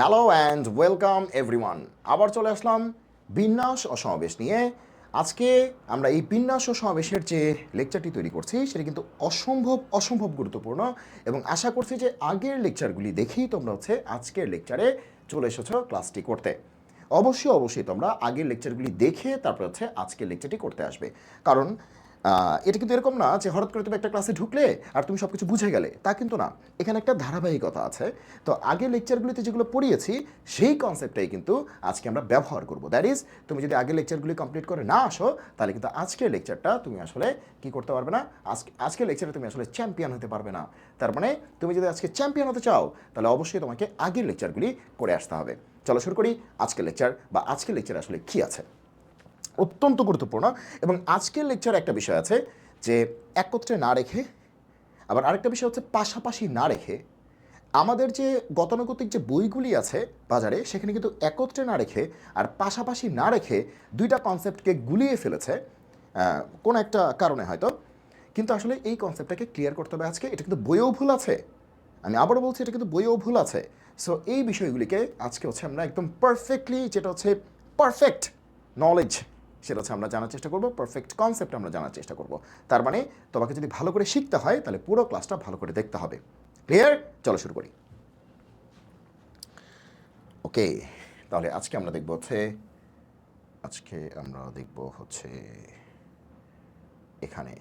Hello and welcome everyone. আবার চলে আসলাম বিন্যাস ও সমাবেশ নিয়ে। আজকে আমরা এই বিন্যাস ও সমাবেশের যে লেকচারটি তৈরি করছি সেটা কিন্তু অসম্ভব গুরুত্বপূর্ণ, এবং আশা করছি যে আগের লেকচারগুলি দেখেই তোমরা আজকের লেকচারে চলে এসেছো ক্লাসটি করতে। অবশ্যই তোমরা আগের লেকচারগুলি দেখে তারপর আজকের লেকচারটি করতে আসবে, কারণ এটা কিন্তু এরকম না যে হঠাৎ করে তুমি একটা ক্লাসে ঢুকলে আর তুমি সব কিছু বুঝে গেলে, তা কিন্তু না। এখানে একটা ধারাবাহিকতা আছে। তো আগের লেকচারগুলিতে যেগুলো পড়িয়েছি সেই কনসেপ্টটাই কিন্তু আজকে আমরা ব্যবহার করব। দ্যাট ইজ, তুমি যদি আগের লেকচারগুলি কমপ্লিট করে না আসো তাহলে কিন্তু আজকের লেকচারটা তুমি আসলে কি করতে পারবে না, আজকের লেকচারে তুমি আসলে চ্যাম্পিয়ন হতে পারবে না। তার মানে তুমি যদি আজকে চ্যাম্পিয়ন হতে চাও তাহলে অবশ্যই তোমাকে আগের লেকচারগুলি করে আসতে হবে। চলো শুরু করি আজকের লেকচার, বা আজকের লেকচারে আসলে কী আছে। অত্যন্ত গুরুত্বপূর্ণ। এবং আজকের লেকচারে একটা বিষয় আছে যে একত্রে না রেখে, আবার আরেকটা বিষয় হচ্ছে পাশাপাশি না রেখে। আমাদের যে গতানুগতিক যে বইগুলি আছে বাজারে, সেখানে কিন্তু একত্রে না রেখে আর পাশাপাশি না রেখে দুইটা কনসেপ্টকে গুলিয়ে ফেলেছে কোনো একটা কারণে হয়তো। কিন্তু আসলে এই কনসেপ্টটাকে ক্লিয়ার করতে হবে আজকে। এটা কিন্তু বইয়েও ভুল আছে, আমি আবারও বলছি, এটা কিন্তু বইয়েও ভুল আছে। সো এই বিষয়গুলিকে আজকে আমরা একদম পারফেক্টলি, যেটা পারফেক্ট নলেজ, সেটা আমরা জানার চেষ্টা করব, পারফেক্ট কনসেপ্ট আমরা জানার চেষ্টা করব। তার মানে তোমাকে যদি ভালো করে শিখতে হয় তাহলে পুরো ক্লাসটা ভালো করে দেখতে হবে। ক্লিয়ার? চলো শুরু করি। ওকে, তাহলে আজকে আমরা দেখব এখানে,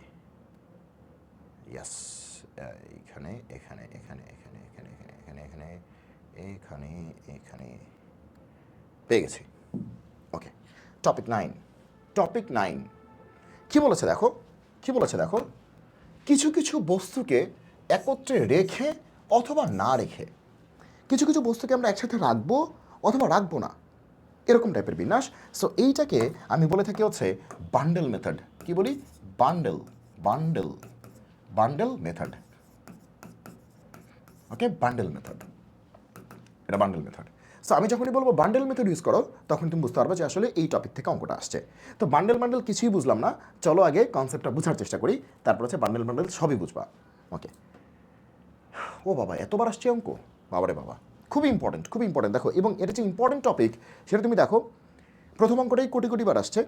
ইয়াস, এখানে এখানে এখানে এখানে এখানে এখানে এখানে এখানে এখানে পেয়ে গেছি। ওকে, টপিক নাইন কী বলেছে দেখো, কিছু কিছু বস্তুকে একত্রে রেখে অথবা না রেখে, কিছু কিছু বস্তুকে আমরা একসাথে রাখবো অথবা রাখবো না, এরকম টাইপের বিন্যাস। সো এইটাকে আমি বলে থাকি বান্ডেল মেথড। কি বলি? Bundle method. Okay, bundle method, এটা বান্ডেল মেথড। সো আমি যখনই বলবো বান্ডেল মেথড ইউজ করো, তখন তুমি বুঝতে পারবে যে আসলে এই টপিক থেকে অঙ্কটা আসছে। তো বান্ডেল কিছুই বুঝলাম না, চলো আগে কনসেপ্টটা বোঝার চেষ্টা করি, তারপর বান্ডেল সবই বুঝবা। ওকে, ও বাবা, এতবার আসছে অঙ্ক, বাবারে বাবা, খুবই ইম্পর্টেন্ট দেখো। এবং এটা যে ইম্পর্টেন্ট টপিক সেটা তুমি দেখো, প্রথম অঙ্কটাই কোটি বার আসছে।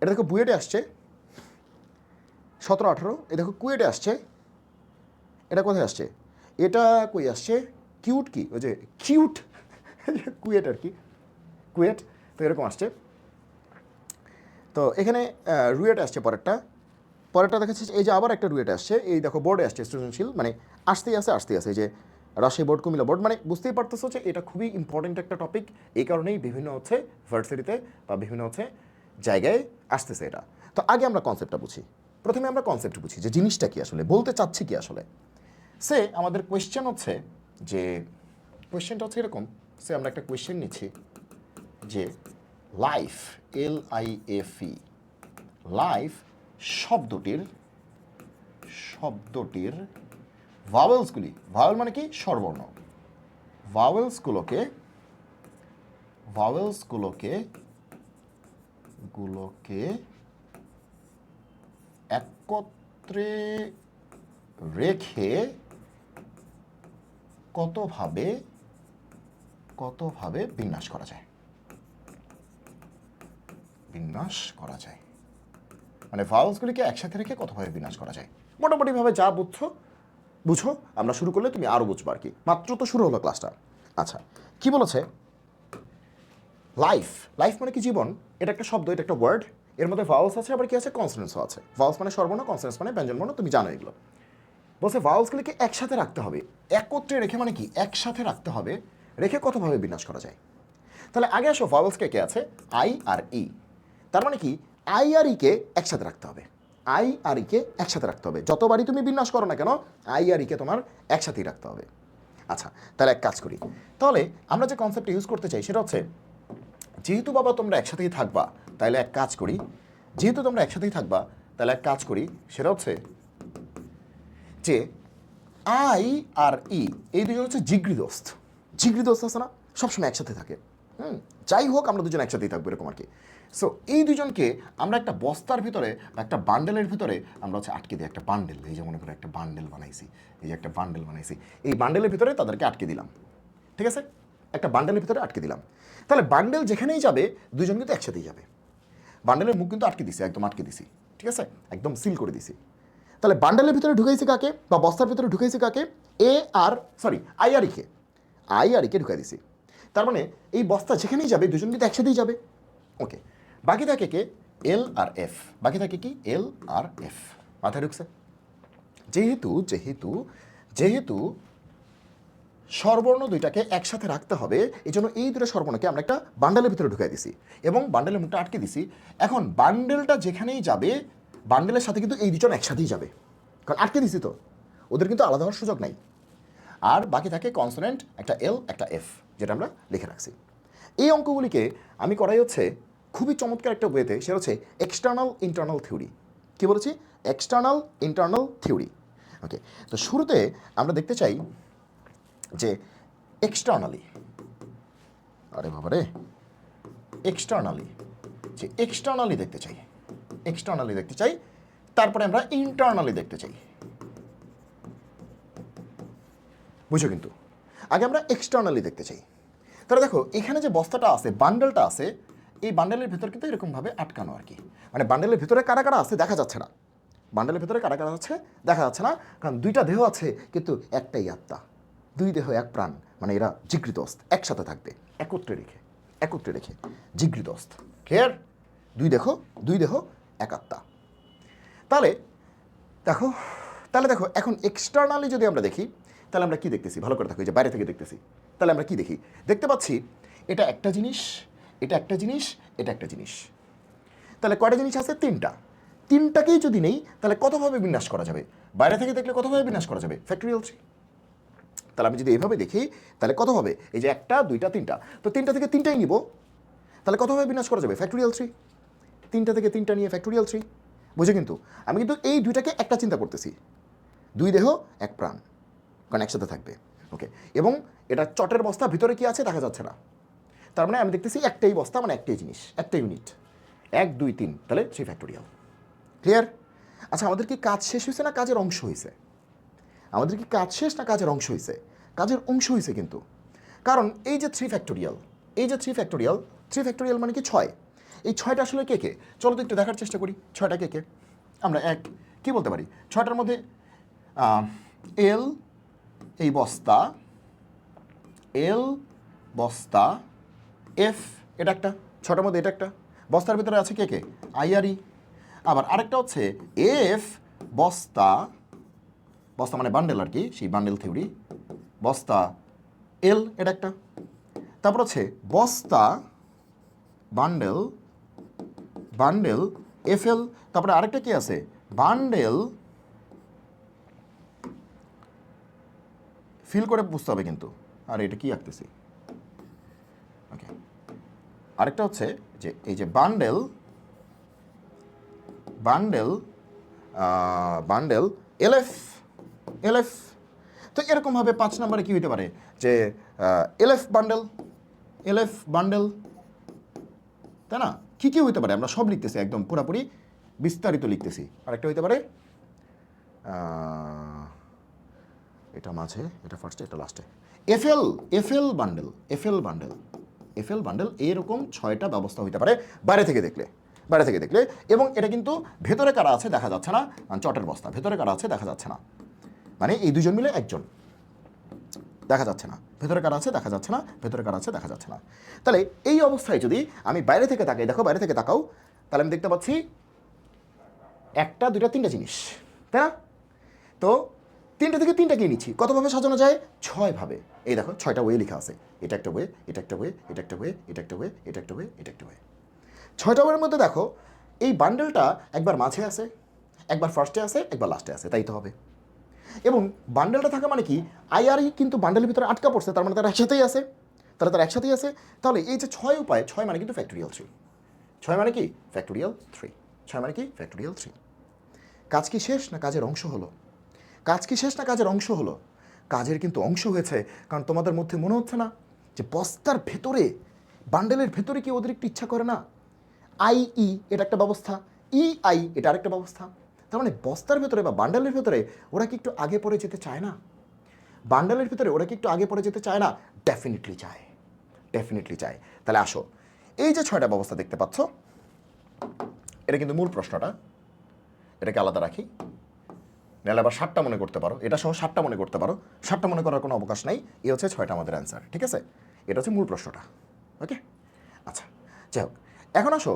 এটা দেখো বুয়েটে আসছে 17-18, এ দেখো কুয়েটে আসছে। এটা কোথায় আসছে? এটা কই আসছে? কিউট, কি ওই যে কিউট কুয়েট আর কি, কুয়েট। তো এরকম আসছে। তো এখানে রুয়েটে আসছে পরেরটা দেখা যাচ্ছে। এই যে আবার একটা রুয়েটে আসছে, এই দেখো বোর্ডে আসছে সৃজনশীল, মানে আসতেই আছে এই যে রাজশাহী বোর্ড, কুমিল্লা বোর্ড, মানে বুঝতেই পারতেছো যে এটা খুবই ইম্পর্টেন্ট একটা টপিক। এই কারণেই বিভিন্ন ভার্সিটিতে বা বিভিন্ন জায়গায় আসতেছে এটা। তো আগে আমরা কনসেপ্টটা বুঝি। প্রথমে আমরা কনসেপ্ট বুঝি যে জিনিসটা কি আসলে, বলতে চাচ্ছি কি আসলে। আমাদের কোয়েশ্চেনটা এরকম। আমরা একটা কোয়েশ্চেন নিচ্ছি যে লাইফ, LIFE, লাইফ শব্দটির ভাওয়েলসগুলি, ভাওয়েল মানে কি? স্বরবর্ণ। ভাওয়েলসগুলোকে একত্রে রেখে কতভাবে বিন্যাস করা যায়, মানে ভাওয়েলসগুলিকে একসাথে রেখে কতভাবে বিন্যাস করা যায়। মোটামুটিভাবে যা বুঝো, আমরা শুরু করলে তুমি আরও বুঝবা আর কি। মাত্র তো শুরু হলো ক্লাসটা। আচ্ছা, কি বলেছে? লাইফ মানে কি? জীবন। এটা একটা শব্দ, এটা একটা ওয়ার্ড। এর মধ্যে ভাওয়েলস আছে, আবার কি আছে? কনসোনেন্টসও আছে। ভাওয়েলস মানে স্বরবর্ণ, কনসোনেন্টস মানে ব্যঞ্জনবর্ণ, তুমি জানো এগুলো। বলছে ভাওয়েলসগুলিকে একসাথে রাখতে হবে। একত্রে রেখে মানে কি? একসাথে রাখতে হবে, রেখে কতভাবে বিন্যাস করা যায়। তাহলে আগে আসো, ভাওয়েলস কে আছে? আই আর ই। তার মানে কি? আই আর ইকে একসাথে রাখতে হবে। যতবারই তুমি বিন্যাস করো না কেন, আই আর ইকে তোমার একসাথেই রাখতে হবে। আচ্ছা, তাহলে এক কাজ করি। তাহলে আমরা যে কনসেপ্টটা ইউজ করতে চাই সেটা যেহেতু বাবা তোমরা একসাথেই থাকবা, তাহলে এক কাজ করি, সেটা যে আই আর ই, এই দুজন জিগরি দোস্ত আছে না, সবসময় একসাথে থাকে। যাই হোক, আমরা দুজন একসাথেই থাকবো এরকম আর কি। সো এই দুজনকে আমরা একটা বস্তার ভিতরে বা একটা বান্ডেলের ভিতরে আমরা আটকে দিই। একটা বান্ডেল, এই যে মনে করে একটা বান্ডেল বানাইছি, এই বান্ডেলের ভিতরে তাদেরকে আটকে দিলাম। ঠিক আছে? একটা বান্ডেলের ভিতরে আটকে দিলাম। তাহলে বান্ডেল যেখানেই যাবে দুজন কিন্তু একসাথেই যাবে। বান্ডেলের মুখ কিন্তু আটকে দিছি, একদম আটকে দিছি, ঠিক আছে, একদম সিল করে দিছি। তাহলে বান্ডেলের ভিতরে ঢুকাইছি কাকে, বা বস্তার ভিতরে ঢুকাইছি কাকে, আই আর ইকে ঢুকাই দিছি। তার মানে এই বস্তা যেখানেই যাবে দুজন কিন্তু একসাথেই যাবে। ওকে, বাকি থাকে কে, এল আর এফ, বাকি থাকে কি, এল আর এফ। মাথায় ঢুকছে? যেহেতু যেহেতু যেহেতু স্বরবর্ণ দুইটাকে একসাথে রাখতে হবে, এই জন্য এই দুটো স্বরবর্ণকে আমরা একটা বান্ডেলের ভিতরে ঢুকাই দিছি এবং বান্ডেলের মুখটা আটকে দিছি। এখন বান্ডেলটা যেখানেই যাবে বান্ডেলের সাথে কিন্তু এই দুজন একসাথেই যাবে, কারণ আটকে দিছি তো, ওদের কিন্তু আলাদা হওয়ার সুযোগ নাই। আর বাকি থাকে কনসোনেন্ট, একটা এল একটা এফ, যেটা আমরা লিখে রাখছি। এই অঙ্কগুলিকে আমি করাই হচ্ছে খুবই চমৎকার একটা ওয়েতে, সেটা হচ্ছে এক্সটার্নাল ইন্টারনাল থিওরি। কী বলেছি? External internal theory. ওকে, তো শুরুতে আমরা দেখতে চাই যে এক্সটার্নালি, আরে বাবা রে, এক্সটার্নালি দেখতে চাই, তারপরে আমরা ইন্টারনালি দেখতে চাই। বুঝো? কিন্তু আগে আমরা এক্সটার্নালি দেখতে চাই। তাহলে দেখো এখানে যে বস্তাটা আছে, বান্ডেলটা আছে, এই বান্ডেলের ভিতর কিন্তু এরকমভাবে আটকানো আর কি, মানে বান্ডেলের ভিতরে কারা কারা আছে দেখা যাচ্ছে না, বান্ডেলের ভিতরে কারা কারা আছে দেখা যাচ্ছে না, কারণ দুইটা দেহ আছে কিন্তু একটাই আত্মা, দুই দেহ এক প্রাণ, মানে এরা জিগৃত অস্ত, একসাথে থাকবে, একত্রে রেখে জিগৃত অস্ত। ক্লিয়ার? দুই দেহ এক আত্মা। তাহলে দেখো এখন এক্সটার্নালি যদি আমরা দেখি, তাহলে আমরা কি দেখতেছি? ভালো করে দেখো, যে বাইরে থেকে দেখতেছি, তাহলে আমরা কি দেখি? দেখতে পাচ্ছি এটা একটা জিনিস, এটা একটা জিনিস, এটা একটা জিনিস। তাহলে কয়টা জিনিস আছে? তিনটাকেই যদি নেই তাহলে কতভাবে বিন্যাস করা যাবে? বাইরে থেকে দেখলে কতভাবে বিন্যাস করা যাবে? ফ্যাক্টরিয়াল 3। তাহলে আমি যদি এইভাবে দেখি তাহলে কত হবে? এই যে একটা, দুইটা, তিনটা, তো তিনটা থেকে তিনটাই নিব, তাহলে কতভাবে বিন্যাস করা যাবে? ফ্যাক্টরিয়াল 3। তিনটা থেকে তিনটা নিয়ে ফ্যাক্টরিয়াল 3। বুঝে? কিন্তু আমি কিন্তু এই দুইটাকে একটা চিন্তা করতেছি, দুই দেহ এক প্রাণ, কারণ একসাথে থাকবে। ওকে, এবং এটা চটের বস্তা, ভিতরে কি আছে দেখা যাচ্ছে না, তার মানে আমি দেখতেছি একটাই বস্তা, মানে একটাই জিনিস, একটা ইউনিট, 1 2 3, তাহলে 3 ফ্যাক্টোরিয়াল। ক্লিয়ার? আচ্ছা, আমাদের কি কাজ শেষ হয়েছে না কাজের অংশ হয়েছে? আমাদের কি কাজ শেষ না কাজের অংশ হয়েছে? কাজের অংশ হয়েছে কিন্তু, কারণ এই যে 3 ফ্যাক্টোরিয়াল, এই যে 3 ফ্যাক্টোরিয়াল মানে কি 6। এই 6টা আসলে কে কে? চলো তো একটু দেখার চেষ্টা করি 6টা কে কে। আমরা কি বলতে পারি 6টার মধ্যে? এল এই বস্তা, এল বস্তা, এফ এটা একটা, 6টার মধ্যে এটা একটা, বস্তার ভিতরে আছে কে কে? আইআরই। আবার আরেকটা হচ্ছে এফ বস্তা, বস্তা মানে বান্ডেল আর কি, সেই বান্ডেল থিওরি, বস্তা এল এটা একটা। তারপর হচ্ছে বস্তা বান্ডেল এফ এল। তারপরে আরেকটা কি আছে? বান্ডেল, ফিল করে বুঝতে হবে কিন্তু, আর এটা কি আঁকতেছি। ওকে, আরেকটা হচ্ছে যে এই যে বান্ডেল এলএফ। তো এরকমভাবে 5 নম্বরে কি হইতে পারে? যে এলএফ বান্ডেল, তাই না? কি হইতে পারে? আমরা সব লিখতেছি, একদম পুরাপুরি বিস্তারিত লিখতেছি। আরেকটা হইতে পারে এটা মাঝে, এটা ফার্স্টে, এটা লাস্টে, এফএল বান্ডেল। এরকম 6টা ব্যবস্থা হইতে পারে বাইরে থেকে দেখলে, এবং এটা কিন্তু ভেতরে কারা আছে দেখা যাচ্ছে না, চটের বস্তা, ভেতরে কারা আছে দেখা যাচ্ছে না, মানে এই দুজন মিলে একজন, দেখা যাচ্ছে না, ভেতরে কারা আছে দেখা যাচ্ছে না, তাহলে এই অবস্থায় যদি আমি বাইরে থেকে তাকাই, দেখো বাইরে থেকে তাকাও, তাহলে আমি দেখতে পাচ্ছি একটা, দুইটা, তিনটা জিনিস, তাই না? তো তিনটা থেকে তিনটাকেই নিচ্ছি, কতভাবে সাজানো যায়? 6 ভাবে। এই দেখো 6টা ওয়ে লেখা আছে, এটা একটা ওয়ে, এটা একটা ওয়ে, এটা একটা ওয়ে, এটা একটা ওয়ে, এটা একটা ওয়ে, এটা একটা ওয়ে। 6টা ওয়ের মধ্যে দেখো এই বান্ডেলটা একবার মাঝে আছে, একবার ফার্স্টে আছে, একবার লাস্টে আছে, তাই তো হবে। এবং বান্ডেলটা থাকা মানে কি, আইআরই কিন্তু বান্ডেলের ভিতরে আটকা পড়ছে, তার মানে তারা একসাথেই আছে, তাহলে এই যে 6 উপায়, 6 মানে কিন্তু ফ্যাক্টোরিয়াল 3, 6 মানে কি ফ্যাক্টোরিয়াল 3। কাজ কি শেষ না কাজের অংশ হলো? কাজের কিন্তু অংশ হয়েছে, কারণ তোমাদের মধ্যে মনে হচ্ছে না যে বস্তার ভেতরে, বান্ডেলের ভেতরে কি ওদের একটু ইচ্ছা করে না? আইই এটা একটা ব্যবস্থা, ইআই এটা আরেকটা ব্যবস্থা। তার মানে বস্তার ভেতরে বা বান্ডেলের ভেতরে ওরা কি একটু আগে পরে যেতে চায় না? ডেফিনেটলি চায়। ডেফিনেটলি চায়। তাহলে আসো, এই যে 6টা ব্যবস্থা দেখতে পাচ্ছ, এটা কিন্তু মূল প্রশ্নটা, এটাকে আলাদা রাখি, নাহলে আবার 7টা মনে করতে পারো, এটা সহ 7টা মনে করতে পারো, 7টা মনে করার কোনো অবকাশ নাই। এই হচ্ছে 6টা আমাদের অ্যান্সার, ঠিক আছে? এটা হচ্ছে মূল প্রশ্নটা, ওকে? আচ্ছা, যাই হোক, এখন আসো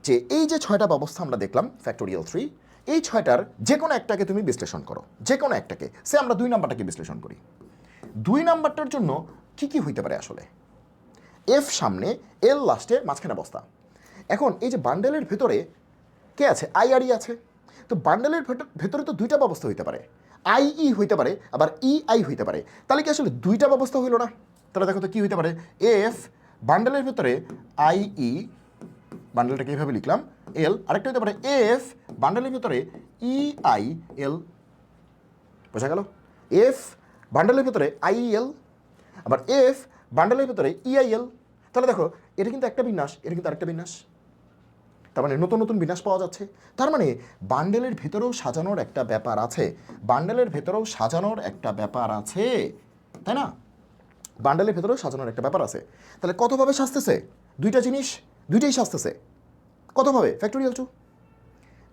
যে এই যে 6টা ব্যবস্থা আমরা দেখলাম ফ্যাক্টোরিয়াল 3, এই 6টার যে কোনো একটাকে তুমি বিশ্লেষণ করো, যে কোনো একটাকে। সে আমরা 2 নাম্বারটাকে বিশ্লেষণ করি। 2 নাম্বারটার জন্য কি কি হইতে পারে আসলে? এফ সামনে, এল লাস্টে, মাঝখানে বস্তা। এখন এই যে বান্ডেলের ভেতরে কে আছে? আই আর ই আছে। তো বান্ডেলের ভেতরে তো 2টা ব্যবস্থা হইতে পারে, আই ই হইতে পারে, আবার ই আই হইতে পারে। তাহলে কি আসলে 2টা ব্যবস্থা হইল না? তাহলে দেখো তো কি হইতে পারে, এফ বান্ডেলের ভেতরে আই ই, বান্ডেলটাকে এইভাবে লিখলাম, এল, আরেকটা হতে পারে এফ বান্ডেলের ভেতরে ই আই এল। বোঝা গেল? এফ বান্ডেলের ভেতরে আই এল, আবার এফ বান্ডেলের ভেতরে ই আই এল। তাহলে দেখো এটা কিন্তু একটা বিন্যাস, এটা কিন্তু আরেকটা বিন্যাস। তার মানে নতুন নতুন বিন্যাস পাওয়া যাচ্ছে। তার মানে বান্ডেলের ভেতরেও সাজানোর একটা ব্যাপার আছে, বান্ডেলের ভেতরেও সাজানোর একটা ব্যাপার আছে, তাই না? বান্ডেলের ভেতরেও সাজানোর একটা ব্যাপার আছে। তাহলে কতভাবে সাজতেছে? 2টা জিনিস, 2টাই সাজতেছে। কতভাবে? ফ্যাক্টোরিয়াল 2।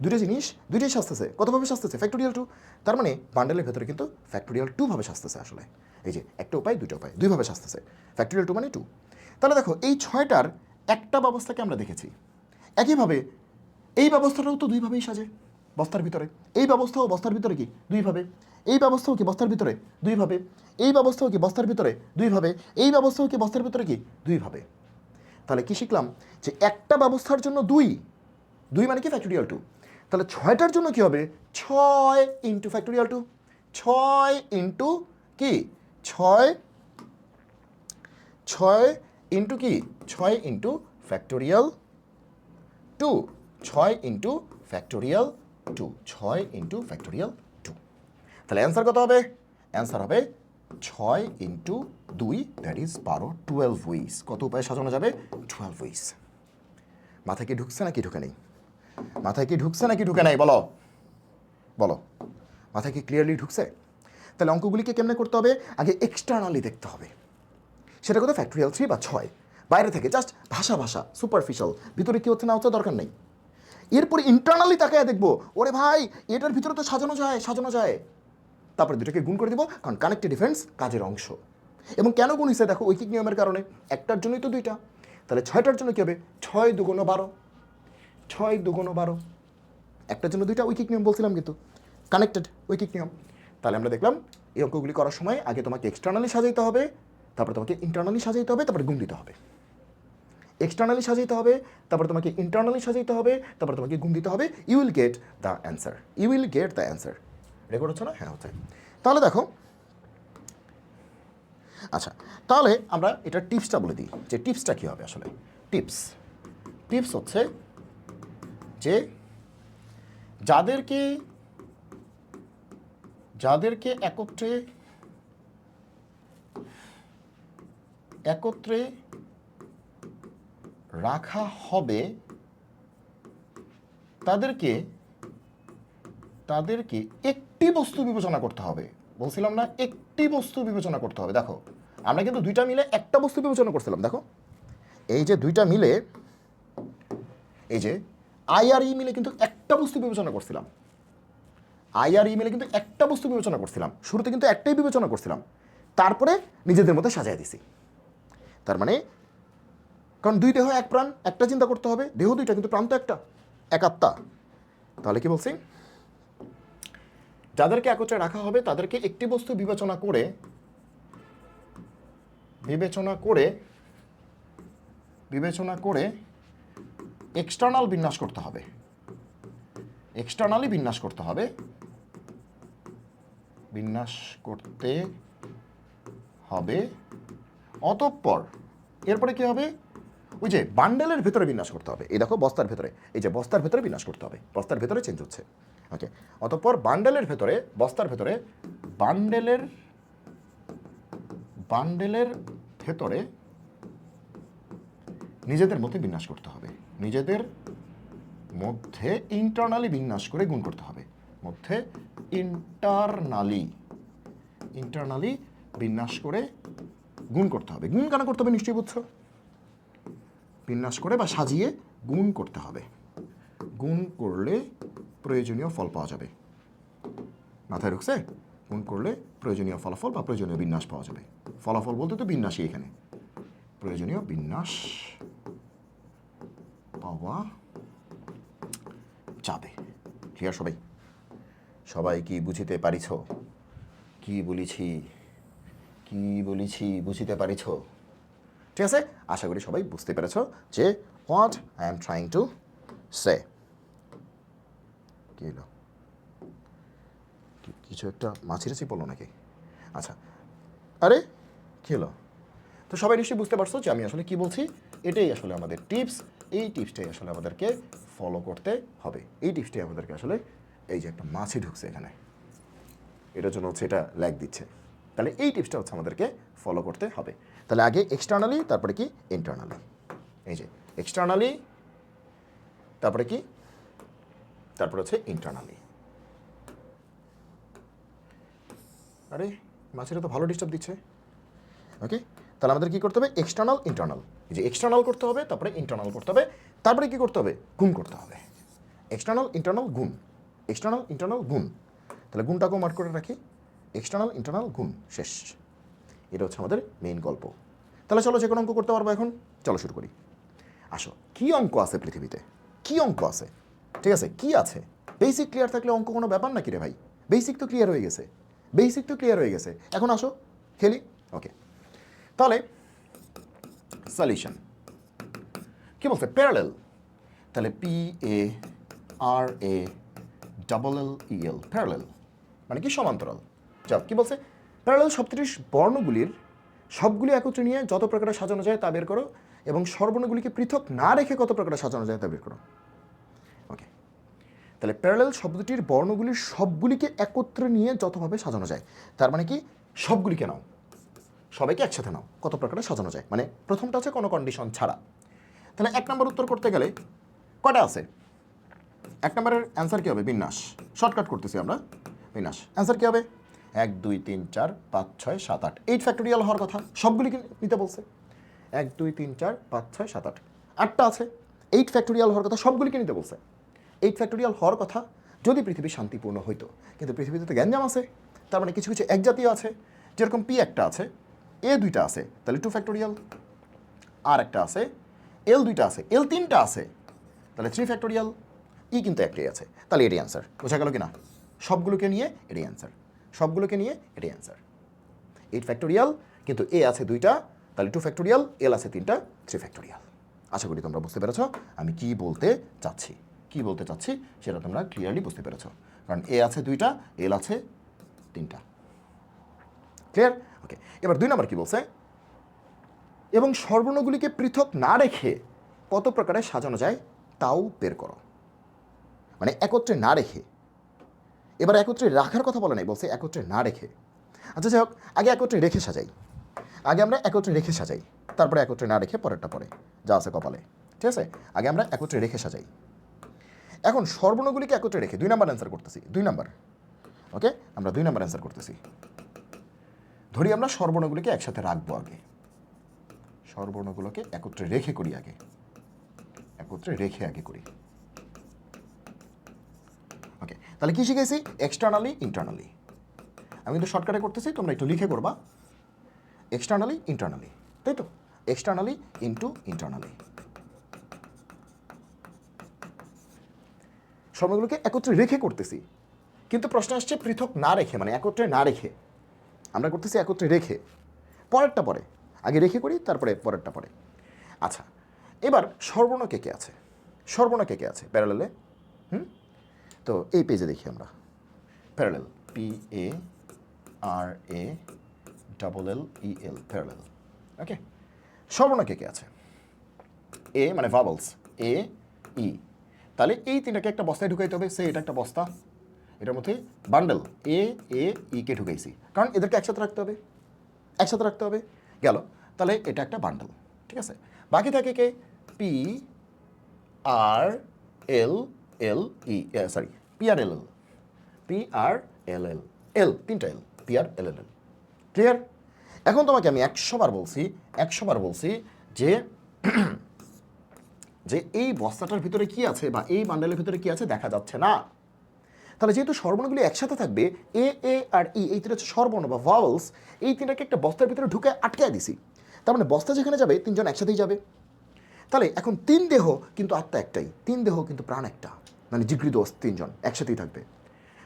2টা জিনিস, 2টাই সাজতেছে। কতভাবে সাজতেছে? ফ্যাক্টোরিয়াল 2। তার মানে বান্ডেলের ভেতরে কিন্তু ফ্যাক্টোরিয়াল 2 ভাবে সাজতেছে আসলে। এই যে একটা উপায়, 2টা উপায়, 2 ভাবে সাজতেছে। ফ্যাক্টোরিয়াল 2 মানে 2। তাহলে দেখো এই 6টার একটা ব্যবস্থাকে আমরা দেখেছি। একইভাবে এই ব্যবস্থাটাও তো 2 ভাবেই সাজে বস্তার ভিতরে। এই ব্যবস্থাও বস্তার ভিতরে কি 2 ভাবে, এই ব্যবস্থাও কি বস্তার ভিতরে 2 ভাবে, এই ব্যবস্থাও কি বস্তার ভিতরে 2 ভাবে, এই ব্যবস্থাও কি বস্তার ভিতরে কি 2 ভাবে। তাহলে কি শিখলাম? যে একটা ব্যবস্থার জন্য 2, 2 মানে কি ফ্যাক্টোরিয়াল 2। তাহলে 6টার জন্য কি হবে? 6 ইন্টু ফ্যাক্টোরিয়াল 2, 6 ইন্টু কি 6, 6 ইন্টু কি 6 into factorial 2, 6 into factorial 2, 6 into factorial 2। তাহলে অ্যান্সার কত হবে? অ্যান্সার হবে 6 ইন্টু 2, দ্যাট ইজ 12, 12 উইস। কত উপায়ে সাজানো যাবে? 12 উইস। মাথায় কি ঢুকছে নাকি ঢুকে নেই? মাথায় কি ঢুকছে নাকি ঢুকে নাই? বলো বলো, মাথায় কি ক্লিয়ারলি ঢুকছে? তাহলে অঙ্কগুলিকে কেমনে করতে হবে? আগে এক্সটার্নালি দেখতে হবে। সেটা কত? ফ্যাক্টোরিয়াল 3 বা 6। বাইরে থেকে জাস্ট ভাষা ভাষা সুপারফিশাল, ভিতরে কি হচ্ছে না হচ্ছে দরকার নেই। এরপরে ইন্টারনালি তাকায় দেখবো, ওরে ভাই এটার ভিতরে তো সাজানো যায়, সাজানো যায়। তারপরে দুটোকে গুণ করে দিব, কারণ কানেক্টেড ডিফারেন্স কাজের অংশ। এবং কেন গুণ হিসেবে দেখো, ঐকিক নিয়মের কারণে। একটার জন্যই তো 2টা। তাহলে 6টার জন্য কী হবে? 6 2 12, 6 2 12। একটার জন্য 2টা, ঐকিক নিয়ম বলছিলাম কিন্তু, কানেক্টেড ঐকিক নিয়ম। তাহলে আমরা দেখলাম এই অঙ্কগুলি করার সময় আগে তোমাকে এক্সটার্নালি সাজাইতে হবে, তারপরে তোমাকে ইন্টারনালি সাজাইতে হবে, তারপরে গুণ দিতে হবে। এক্সটার্নালি সাজাইতে হবে, তারপর তোমাকে ইন্টারনালি সাজাইতে হবে, তারপর তোমাকে গুণ দিতে হবে। You will get the answer, you will get the answer. Record হচ্ছে না? হ্যাঁ হচ্ছে। তাহলে দেখো, আচ্ছা তাহলে আমরা এটার টিপসটা বলে দিই, যে টিপসটা কী হবে আসলে। টিপস টিপস হচ্ছে যে যাদেরকে যাদেরকে একত্রে একত্রে রাখা হবে তাদেরকে তাদেরকে একটি বস্তু বিবেচনা করতে হবে। বলছিলাম না একটি বস্তু বিবেচনা করতে হবে। দেখো আমরা কিন্তু 2টা মিলে একটা বস্তু বিবেচনা করছিলাম। দেখো এই যে 2টা মিলে, এই যে আই আর ই মিলে কিন্তু একটা বস্তু বিবেচনা করছিলাম। আই আর ই মিলে কিন্তু একটা বস্তু বিবেচনা করছিলাম। শুরুতে কিন্তু একটাই বিবেচনা করছিলাম, তারপরে নিজেদের মধ্যে সাজায় দিছি। তার মানে কারণ 2 দেহ 1 প্রাণ, একটা চিন্তা করতে হবে। দেহ 2টা কিন্তু প্রাণ তো একটা, এক আত্মা। তাহলে কি বলছি? যাদেরকে একত্রে রাখা হবে তাদেরকে একটি বস্তু বিবেচনা করে এক্সটার্নাল বিন্যাস করতে হবে। এক্সটার্নালি বিন্যাস করতে হবে, বিন্যাস করতে হবে। অতঃপর এরপরে কি হবে? ওই যে বান্ডেলের ভেতরে বিন্যাস করতে হবে। এই দেখো বস্তার ভেতরে, এই যে বস্তার ভেতরে বিন্যাস করতে হবে, বস্তার ভেতরে চেঞ্জ হচ্ছে। ওকে, অতঃপর বান্ডেলের ভেতরে, বস্তার ভেতরে, বান্ডেলের ভেতরে নিজেদের মধ্যে বিন্যাস করতে হবে। নিজেদের মধ্যে ইন্টারনালি বিন্যাস করে গুণ করতে হবে। মধ্যে ইন্টারনালি বিন্যাস করে গুণ করতে হবে। গুণ কেন করতে হবে নিশ্চয়ই বুঝছো? বিন্যাস করে বা সাজিয়ে গুণ করতে হবে। গুণ করলে প্রয়োজনীয় ফল পাওয়া যাবে। মাথায় ঢুকছে? গুণ করলে প্রয়োজনীয় ফলাফল বা প্রয়োজনীয় বিন্যাস পাওয়া যাবে। ফলাফল বলতে তো বিন্যাসই এখানে। প্রয়োজনীয় বিন্যাস পাওয়া যাবে। ক্লিয়ার সবাই? সবাই কি বুঝিতে পারিছ? কি বলেছি বুঝিতে পারিছ? ঠিক আছে, আশা করি সবাই বুঝতে পেরেছ যে what I am trying to say. কি হলো? কিছু একটা মাছিরাছি বললো নাকি? আচ্ছা, আরে কি হলো? তো সবাই নিশ্চয়ই বুঝতে পারছো যে আমি আসলে কি বলছি। এটাই আসলে আমাদের টিপস। এই টিপসটাই আসলে আমাদেরকে ফলো করতে হবে। এই টিপসটাই আমাদেরকে আসলে, এই যে একটা মাছি ঢুকছে এখানে, এটার জন্য হচ্ছে এটা ল্যাগ দিচ্ছে। তাহলে এই টিপসটা হচ্ছে আমাদেরকে ফলো করতে হবে। তাহলে আগে এক্সটার্নালি, তারপরে কি ইন্টারনালি। এই যে এক্সটার্নালি, তারপরে কি, তারপরে হচ্ছে ইন্টারনালি। আরে মাছেরা তো ভালো ডিস্টার্ব দিচ্ছে। ওকে, তাহলে আমাদের কী করতে হবে? External internal. এই যে এক্সটার্নাল করতে হবে, তারপরে ইন্টারনাল করতে হবে, তারপরে কী করতে হবে? গুণ করতে হবে। এক্সটার্নাল ইন্টারনাল গুণ, এক্সটার্নাল ইন্টারনাল গুণ। তাহলে গুণটাকেও মার্ক করে রাখি। এক্সটার্নাল ইন্টারনাল গুণ, শেষ। এটা হচ্ছে আমাদের মেইন গল্প। তাহলে চলো যে কোনো অঙ্ক করতে পারবো এখন। চলো শুরু করি। আসো, কি অঙ্ক আছে পৃথিবীতে? কি অঙ্ক আছে? ঠিক আছে, কি আছে? বেসিক ক্লিয়ার থাকলে অঙ্ক কোনো ব্যাপার নাকি রে ভাই? বেসিক তো ক্লিয়ার হয়ে গেছে, বেসিক তো ক্লিয়ার হয়ে গেছে। এখন আসো খেলি। ওকে, তাহলে সলিউশন কি বলছে? প্যারালেল। তাহলে PARALLEL, প্যারালেল মানে কি? সমান্তরাল। যাও, কি বলছে? প্যারালেল শব্দটির বর্ণগুলির সবগুলি একত্রে নিয়ে যত প্রকারে সাজানো যায় তা বের করো, এবং সর্বর্ণগুলিকে পৃথক না রেখে কত প্রকারে সাজানো যায় তা বের করো। ওকে, তাহলে প্যারালেল শব্দটির বর্ণগুলির সবগুলিকে একত্রে নিয়ে যতভাবে সাজানো যায়, তার মানে কি? সবগুলিকে নাও, সবাইকে একসাথে নাও, কত প্রকারে সাজানো যায়। মানে প্রথমটা আছে কোনো কন্ডিশন ছাড়া। তাহলে 1 নম্বর উত্তর করতে গেলে কটা আছে? 1 নম্বরের অ্যান্সার কী হবে? বিন্যাস। শর্টকাট করতেছি আমরা। বিন্যাস অ্যান্সার কী হবে? 1 2 3 4 5 6 7 8, 8 ফ্যাক্টোরিয়াল হওয়ার কথা, সবগুলিকে নিতে বলছে। 1 2 3 4 5 6 7 8, 8টা আছে। 8 ফ্যাক্টোরিয়াল হওয়ার কথা, সবগুলিকে নিতে বলছে। 8 ফ্যাক্টোরিয়াল হওয়ার কথা যদি পৃথিবী শান্তিপূর্ণ হইতো, কিন্তু পৃথিবীতে তো গ্যাঞ্জাম আছে। তার মানে কিছু কিছু একজাতীয় আছে, যেরকম P একটা আছে, A দুইটা আছে, তাহলে 2 ফ্যাক্টোরিয়াল। আর একটা আছে, L দুইটা আছে, L তিনটা আছে, তাহলে 3 ফ্যাক্টোরিয়াল। ই কিন্তু একটাই আছে, তাহলে এটাই অ্যান্সার। বোঝা গেল কি না? সবগুলোকে নিয়ে এটাই অ্যান্সার, সবগুলোকে নিয়ে এটাই অ্যান্সার। 8 ফ্যাক্টোরিয়াল, কিন্তু এ আছে দুইটা, তাহলে 2 ফ্যাক্টোরিয়াল, এল আছে তিনটা, 3 ফ্যাক্টোরিয়াল। আশা করি তোমরা বুঝতে পেরেছ আমি কি বলতে চাচ্ছি। কি বলতে চাচ্ছি সেটা তোমরা ক্লিয়ারলি বুঝতে পেরেছ, কারণ এ আছে দুইটা, এল আছে তিনটা। ক্লিয়ার? ওকে, এবার 2 নম্বর কি বলছে? এবং সর্বর্ণগুলিকে পৃথক না রেখে কত প্রকারে সাজানো যায় তাও বের করো। মানে একত্রে না রেখে। এবার একত্রে রাখার কথা বলে নাই, বলছে একত্রে না রেখে। আচ্ছা যাই হোক, আগে একত্রে রেখে সাজাই। আগে আমরা একত্রে রেখে সাজাই, তারপরে একত্রে না রেখে পরেরটা পরে, যা আছে কপালে। ঠিক আছে, আগে আমরা একত্রে রেখে সাজাই। এখন সর্বর্ণগুলিকে একত্রে রেখে 2 নম্বর অ্যান্সার করতেছি। 2 নম্বর, ওকে, আমরা 2 নম্বর অ্যান্সার করতেছি। ধরি আমরা সর্বর্ণগুলিকে একসাথে রাখবো। আগে সর্বর্ণগুলোকে একত্রে রেখে করি, আগে একত্রে রেখে আগে করি। ওকে, তাহলে কি শিখেছি? Externally internally. আমি কিন্তু শর্টকাটে করতেছি, তোমরা একটু লিখে করবা। এক্সটার্নালি ইন্টারনালি, তাই তো? Externally into internally. সবগুলোকে একত্রে রেখে করতেছি, কিন্তু প্রশ্ন আসছে পৃথক না রেখে, মানে একত্রে না রেখে। আমরা করতেছি একত্রে রেখে, পরেরটা পরে। আগে রেখে করি, তারপরে পরেরটা পরে। আচ্ছা, এবার সর্বর্ণ কে কে আছে? সর্বর্ণ কে কে আছে প্যারালেলে? তো এই পেজে দেখি আমরা প্যারালেল, PARALLEL, প্যারালেল। ওকে, সর্বর্ণ কে কে আছে? এ মানে ভাবলস, এ ই। তাহলে এই তিনটাকে একটা বস্তায় ঢুকাইতে হবে। সে এটা একটা বস্তা, এটার মধ্যে বান্ডেল এ এ ই কে ঢুকাইছি, কারণ এদেরকে একসাথে রাখতে হবে, একসাথে রাখতে হবে। গেল, তাহলে এটা একটা বান্ডেল। ঠিক আছে, বাকি থাকে কে? PRLL, তিনটা এল, PRLL। ক্লিয়ার? এখন তোমাকে আমি 100 বার বলছি, 100 বার বলছি যে যে এই বস্তাটার ভিতরে কি আছে বা এই বান্ডেলের ভিতরে কি আছে দেখা যাচ্ছে না। তাহলে যেহেতু স্বরবর্ণগুলি একসাথে থাকবে, এ আর ই এই তিনটা হচ্ছে স্বরবর্ণ বা ভাওয়েলস, এই তিনটাকে একটা বস্তার ভিতরে ঢুকে আটকায় দিছি। তার মানে বস্তা যেখানে যাবে তিনজন একসাথেই যাবে। তাহলে এখন তিন দেহ কিন্তু আত্মা একটাই, তিন দেহ কিন্তু প্রাণ একটা, মানে জিগরি দোস্ত তিনজন একসাথেই থাকবে।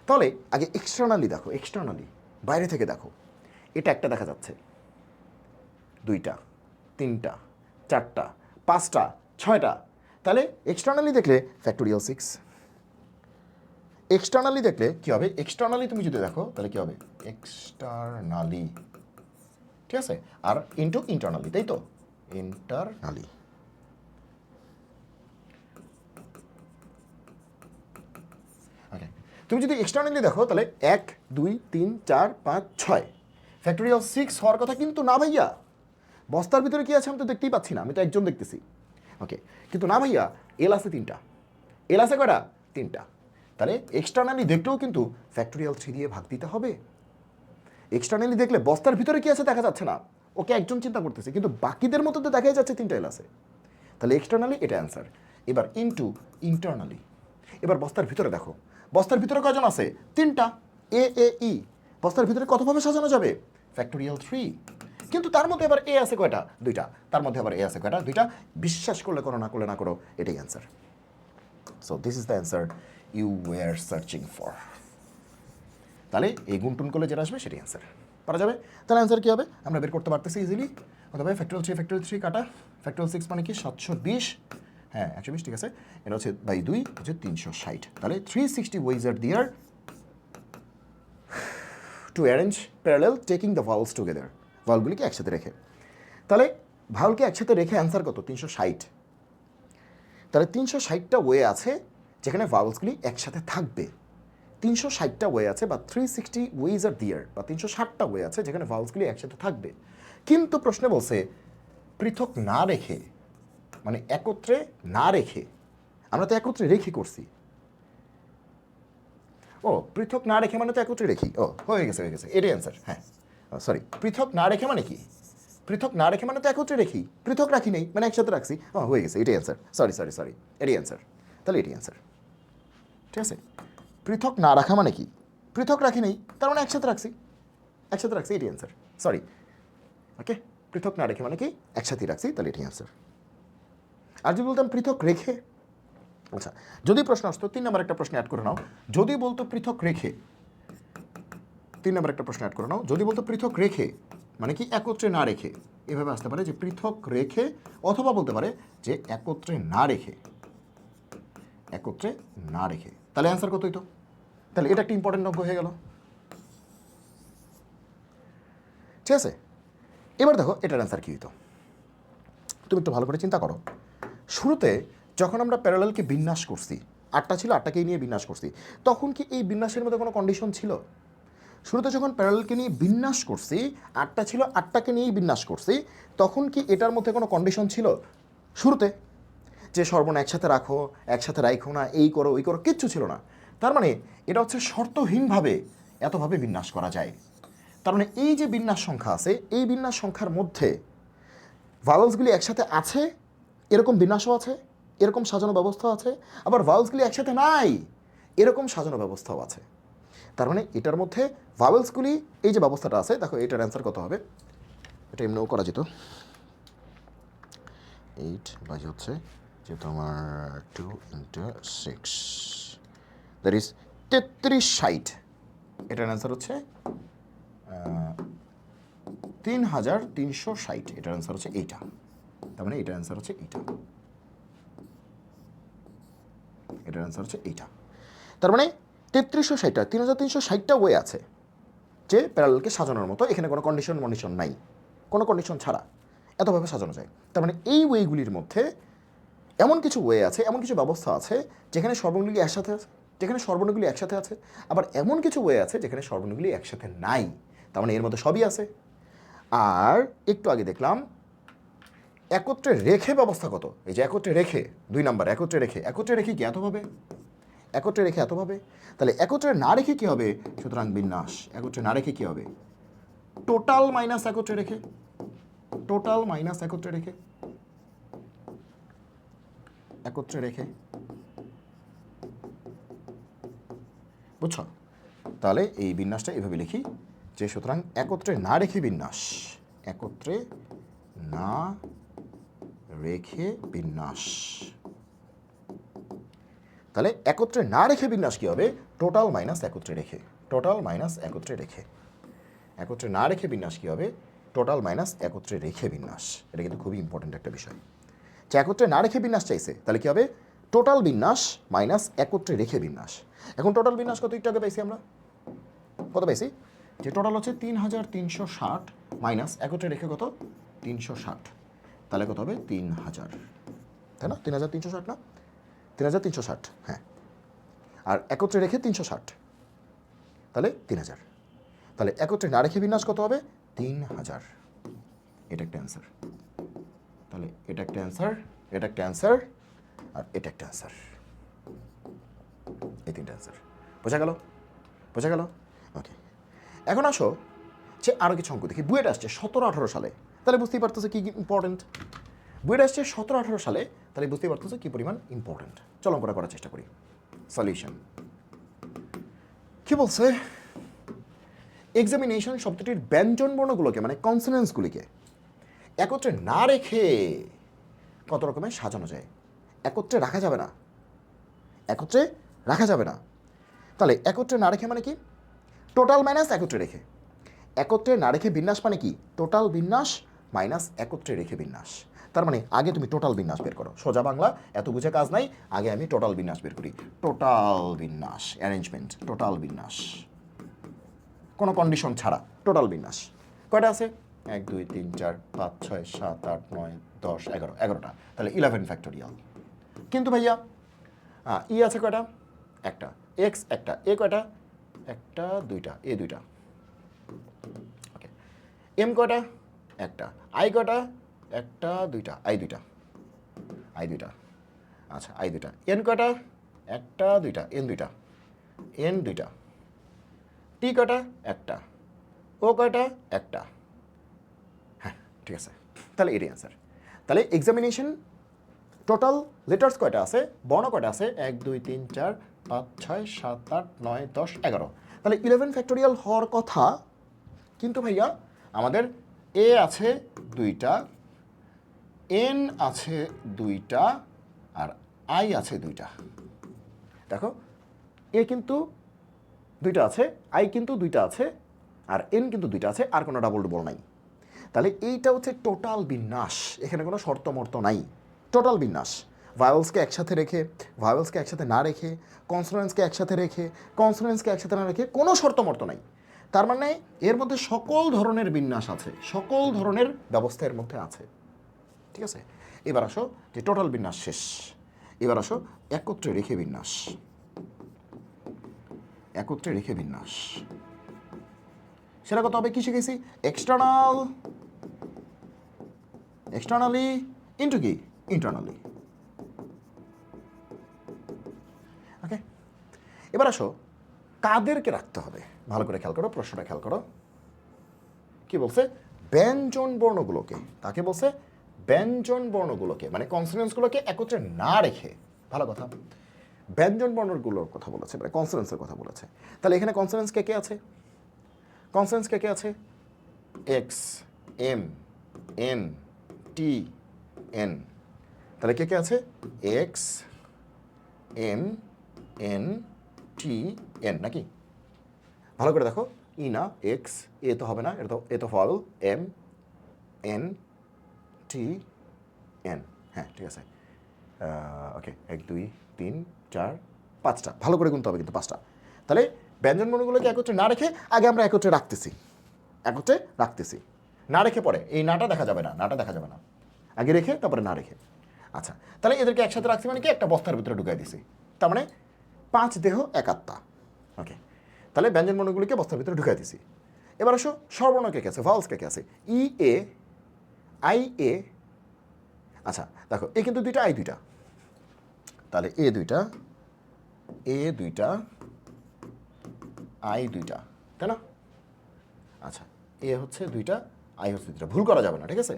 তাহলে আগে এক্সটার্নালি দেখো, এক্সটার্নালি বাইরে থেকে দেখো, এটা একটা দেখা যাচ্ছে, দুইটা, তিনটা, চারটা, পাঁচটা, ছয়টা। তাহলে এক্সটার্নালি দেখলে ফ্যাক্টোরিয়াল 6। এক্সটার্নালি দেখলে কি হবে, এক্সটার্নালি তুমি যদি দেখো তাহলে কি হবে এক্সটার্নালি, ঠিক আছে, আর ইন্টু ইন্টারনালি, তাই তো, ইন্টারনালি। ওকে, তুমি যদি এক্সটার্নালি দেখো তাহলে 1 2 3 4 5 6 ফ্যাক্টোরিয়াল 6 হওয়ার কথা কিন্তু না ভাইয়া। বস্তার ভিতরে কি আছে আমি তো দেখতেই পাচ্ছি না, আমি তো একজন দেখতেছি। ওকে, কিন্তু না ভাইয়া, এল আছে তিনটা, এল আছে কয়টা, তিনটা। তাহলে এক্সটার্নালি দেখলেও কিন্তু ফ্যাক্টোরিয়াল 3 দিয়ে ভাগ দিতে হবে। এক্সটার্নালি দেখলে বস্তার ভিতরে কি আছে দেখা যাচ্ছে না, ওকে একজন চিন্তা করতেছে, কিন্তু বাকিদের মতো তো দেখাই যাচ্ছে তিনটা এল আছে। তাহলে এক্সটার্নালি এটা অ্যান্সার। এবার ইনটু ইন্টারনালি, এবার বস্তার ভিতরে দেখো, বস্তার ভিতরে কয়জন আছে, তিনটা, ই। বস্তার ভিতরে কতভাবে সাজানো যাবে, ফ্যাক্টোরিয়াল 3। কিন্তু তার মধ্যে এবার এ আছে কয়টা, দুইটা, তার মধ্যে আবার এ আছে কয়টা, দুইটা। বিশ্বাস করলে করো, না করলে না করো, এটাই answer. So this is the answer you were searching for. তাহলে এই গুণটুন করলে যেটা আসবে সেটাই অ্যান্সার পারা যাবে। তাহলে অ্যান্সার কী হবে আমরা বের করতে পারতেছি ইজিলি। অথবা ফ্যাক্টোরিয়াল 3 কাটা, ফ্যাক্টোরিয়াল 6 মানে কি 720, হ্যাঁ 120, ঠিক আছে, এটা হচ্ছে বাই 2 হচ্ছে 360। তাহলে 360 ways are there to arrange parallel taking the vowels together, ভাওয়েলগুলিকে একসাথে রেখে। তাহলে ভাওয়েলকে একসাথে রেখে অ্যান্সার কত, 360। তাহলে 360টা ওয়ে আছে যেখানে ভাওয়েলসগুলি একসাথে থাকবে। 360টা ওয়ে আছে বা 360 ওয়েজ আর দিয়ার, বা 360টা ওয়ে আছে যেখানে ভাওয়েলসগুলি একসাথে থাকবে। কিন্তু প্রশ্নে বলছে পৃথক না রেখে, মানে একত্রে না রেখে। আমরা তো একত্রে রেখে করছি। ও পৃথক না রেখে মানে তো একত্রে রেখি, ও হয়ে গেছে এটাই অ্যান্সার। হ্যাঁ সরি, পৃথক না রেখে মানে কি, পৃথক না রেখে মানে তো একত্রে রেখি, পৃথক রাখি নেই মানে একসাথে রাখছি, ও হয়ে গেছে এটাই অ্যান্সার। সরি এটাই অ্যান্সার। তাহলে এটাই অ্যান্সার, ঠিক আছে। পৃথক না রাখা মানে কি, পৃথক রাখি নেই তার মানে একসাথে রাখছি, এটাই অ্যান্সার। সরি, ওকে, পৃথক না রেখে মানে কি একসাথেই রাখছি, তাহলে এটাই অ্যান্সার। আর যদি বলতাম পৃথক রেখে, আচ্ছা যদি প্রশ্ন আসতো 3 নম্বর একটা প্রশ্ন অ্যাড করে নাও, যদি বলতো পৃথক রেখে, 3 নম্বর একটা প্রশ্ন অ্যাড করে নাও, যদি বলতো পৃথক রেখে মানে কি একত্রে না রেখে, এভাবে আসতে পারে যে পৃথক রেখে, অথবা বলতে পারে যে একত্রে না রেখে, একত্রে না রেখে, তাহলে অ্যান্সার কত হইতো? তাহলে এটা একটা ইম্পর্টেন্ট অঙ্ক হয়ে গেল, ঠিক আছে। এবার দেখো এটার অ্যান্সার কী হইতো, তুমি একটু ভালো করে চিন্তা করো। শুরুতে যখন আমরা প্যারালালকে বিন্যাস করছি, 8টা ছিল, 8টাকেই নিয়ে বিন্যাস করছি, তখন কি এই বিন্যাসের মধ্যে কোনো কন্ডিশন ছিল? শুরুতে যখন প্যারালালকে নিয়ে বিন্যাস করছি, 8টা ছিল, 8টাকে নিয়েই বিন্যাস করছি, তখন কি এটার মধ্যে কোনো কন্ডিশন ছিল শুরুতে, যে সর্বনা একসাথে রাখো, একসাথে রাখো না, এই করো ওই করো, কিচ্ছু ছিল না। তার মানে এটা হচ্ছে শর্তহীনভাবে এতভাবে বিন্যাস করা যায়। তার মানে এই যে বিন্যাস সংখ্যা আছে, এই বিন্যাস সংখ্যার মধ্যে ভাওয়েলসগুলি একসাথে আছে, এরকম বিন্যাসও আছে, এরকম সাজানো ব্যবস্থা আছে, আবার ভাওয়েলসগুলি একসাথে নাই, এরকম সাজানো ব্যবস্থাও আছে। তার মানে এটার মধ্যে ভাওয়েলসগুলি এই যে ব্যবস্থাটা আছে, দেখো এটার অ্যান্সার কত হবে, এটা এমনিও করা যেত। 8 বাজে হচ্ছে যে তোমার 2 × 6, দ্যাট ইজ 3360। এটার অ্যান্সার হচ্ছে 3360। এটার অ্যান্সার হচ্ছে এইটা, তার মানে এটার অ্যান্সার হচ্ছে এইটা, এটার অ্যান্সার হচ্ছে এইটা। তার মানে 3360টা, 3360টা ওয়ে আছে যে প্যারালালকে সাজানোর মতো, এখানে কোনো কন্ডিশন নাই, কোনো কন্ডিশন ছাড়া এতভাবে সাজানো যায়। তার মানে এই ওয়েগুলির মধ্যে এমন কিছু ওয়ে আছে, এমন কিছু ব্যবস্থা আছে যেখানে সর্বর্ণগুলি একসাথে আছে, যেখানে সর্বর্ণগুলি একসাথে আছে, আবার এমন কিছু ওয়ে আছে যেখানে সর্বর্ণগুলি একসাথে নাই। তার মানে এর মধ্যে সবই আছে। আর একটু আগে দেখলাম একত্রে রেখে ব্যবস্থা কত, এই যে একত্রে রেখে 2 নাম্বার, একত্রে রেখে কি এতভাবে, একত্রে রেখে এতভাবে। তাহলে একত্রে না রেখে কি হবে, সুতরাং বিন্যাস, একত্রে না রেখে কি হবে, টোটাল মাইনাস একত্রে রেখে, টোটাল মাইনাস একত্রে রেখে, একত্রে রেখে, বুঝছো? তাহলে এই বিন্যাসটা এভাবে লিখি যে সুতরাং একত্রে না রেখে বিন্যাস, একত্রে না রেখে বিন্যাস। তাহলে একত্রে না রেখে বিন্যাস কি হবে? টোটাল মাইনাস একত্রে রেখে, টোটাল মাইনাস একত্রে রেখে। একত্রে না রেখে বিন্যাস কি হবে? টোটাল মাইনাস একত্রে রেখে বিন্যাস। এটা কিন্তু খুবই ইম্পর্টেন্ট একটা বিষয়, যে একত্রে না রেখে বিন্যাস চাইছে, তাহলে কি হবে? টোটাল বিন্যাস মাইনাস একত্রে রেখে বিন্যাস। এখন টোটাল বিন্যাস কত একটু আগে পাইছি আমরা? কত পাইছি? যে টোটাল হচ্ছে 3360 মাইনাস একত্রে রেখে কত? 360। তাহলে কত হবে? 3000, তাই না? 3360 না? 3360, হ্যাঁ। আর একত্রে রেখে 360, তাহলে 3000। তাহলে একত্রে না রেখে বিন্যাস কত হবে? 3000। এটা একটা অ্যান্সার। তাহলে এটা একটা অ্যান্সার, এটা একটা অ্যান্সার, আর এটা একটা অ্যান্সার। এই তিনটা অ্যান্সার। বোঝা গেল? বোঝা গেল? ওকে। এখন আসো যে আরও কিছু অঙ্ক দেখি। বুয়েট আসছে 17-18 সালে, তাহলে বুঝতেই পারতেছে কি ইম্পর্টেন্ট। বুয়েট আসছে 17-18 সালে, তাহলে বুঝতেই পারতেছে কি পরিমাণ ইম্পর্টেন্ট। চলো অঙ্কটা করার চেষ্টা করি। সলিউশন কি বলছে? এক্সামিনেশন শব্দটির ব্যঞ্জন বর্ণগুলোকে মানে কনসোনেন্টসগুলিকে একত্রে না রেখে কত রকমের সাজানো যায়। একত্রে রাখা যাবে না, একত্রে রাখা যাবে না। তাহলে একত্রে না রেখে মানে কি? টোটাল মাইনাস একত্রে রেখে। একত্রে না রেখে বিন্যাস মানে কি? টোটাল বিন্যাস মাইনাস একত্রে রেখে বিন্যাস। তার মানে আগে তুমি টোটাল বিন্যাস বের করো। সোজা বাংলা, এত বুঝে কাজ নাই। আগে আমি টোটাল বিন্যাস বের করি। টোটাল বিন্যাস, অ্যারেঞ্জমেন্ট, টোটাল বিন্যাস, কোনো কন্ডিশন ছাড়া টোটাল বিন্যাস। কয়টা আছে? 1 2 3 4 5 6 7 8 9 10 11, 11টা। তাহলে 11 ফ্যাক্টোরিয়াল। কিন্তু ভাইয়া ই আছে কয়টা? একটা। এক্স একটা। এ কয়টা? একটা, দুইটা। এ দুইটা। ওকে। এম কয়টা? একটা। আই কয়টা? একটা, দুইটা। আই দুইটা, আই দুইটা। আচ্ছা, আই দুইটা। এন কয়টা? একটা, দুইটা। এন দুইটা, এন দুইটা। টি কয়টা? একটা। ও কয়টা? একটা। হ্যাঁ, ঠিক আছে। তাহলে এটাই অ্যান্সার। তাহলে এক্সামিনেশন টোটাল লেটার্স কয়টা আছে? বর্ণ কয়টা আছে? 1 2 3 4 5 6 7 8 9 10 11। তাহলে 11 ফ্যাক্টোরিয়াল হওয়ার কথা। কিন্তু ভাইয়া আমাদের এ আছে দুইটা, এন আছে দুইটা, আর আই আছে দুইটা। দেখো, এ কিন্তু দুইটা আছে, আই কিন্তু দুইটা আছে, আর এন কিন্তু দুইটা আছে, আর কোনো ডাবল ডবল নাই। তাহলে এইটা হচ্ছে টোটাল বিন্যাস। এখানে কোনো শর্তমর্ত নাই, টোটাল বিন্যাস। ভায়োলসকে একসাথে রেখে, ভায়োলসকে একসাথে না রেখে, কনসোনেন্টসকে একসাথে রেখে, কনসোনেন্টসকে একসাথে না রেখে, কোনো শর্তমর্ত নাই। তার মানে এর মধ্যে সকল ধরনের বিন্যাস আছে, সকল ধরনের ব্যবস্থা এর মধ্যে আছে। ঠিক আছে? এবার আসো যে টোটাল বিন্যাস শেষ। এবার আসো একত্রে রেখে বিন্যাস, একত্রে রেখে বিন্যাস। সেটা কত হবে? কি শিখেছি? এক্সটার্নাল, এক্সটার্নালি ইন্টু কি? ইন্টারনালি। ওকে। এবার আসো কাদেরকে রাখতে হবে। ভালো করে খেয়াল করো, প্রশ্নটা খেয়াল করো। কি বলছে? ব্যঞ্জন বর্ণগুলোকে। তাকে বলছে ব্যঞ্জন বর্ণগুলোকে মানে কনসোনেন্টসগুলোকে একত্রে না রেখে। ভালো কথা, ব্যঞ্জন বর্ণগুলোর কথা বলেছে, মানে কনসোনেন্টসের কথা বলেছে। তাহলে এখানে কনসোনেন্টস কে কে আছে? কনসোনেন্টস কে কে আছে? এক্স, এম, এন, টি, এন। তাহলে কে কে আছে? এক্স, এম, এন, টি, এন, নাকি? ভালো করে দেখো, ই না, এক্স, এ তো হবে না, এটা তো এ তো ফাউল। এম, এন, টি, এন। হ্যাঁ, ঠিক আছে। ওকে, 1 2 3 4 5টা। ভালো করে গুনতে হবে কিন্তু 5টা। তাহলে ব্যঞ্জন বর্ণগুলোকে একত্রে না রেখে আগে আমরা একত্রে রাখতেছি, একত্রে রাখতেছি। না রেখে পরে এই নাটা দেখা যাবে না, নাটা দেখা যাবে না। আগে রেখে তারপরে না রেখে। আচ্ছা, তাহলে এদেরকে একসাথে রাখছি মানে কি? একটা বস্তার ভিতরে ঢুকাই দিছি। তার মানে 5 দেহ 1 আত্মা। ওকে। তাহলে ব্যঞ্জন বর্ণগুলিকে বস্তার ভিতরে ঢুকাই দিছি। এবার আসো স্বরবর্ণ কে কে আছে? ভাওয়ালস কে কে আছে? ই এ, আই এ। আচ্ছা দেখো, এ কিন্তু দুইটা, আই দুইটা। তাহলে এ দুইটা, এ দুইটা, আই দুইটা, তাই না? আচ্ছা, এ হচ্ছে দুইটা, আই হচ্ছে দুইটা। ভুল করা যাবে না, ঠিক আছে?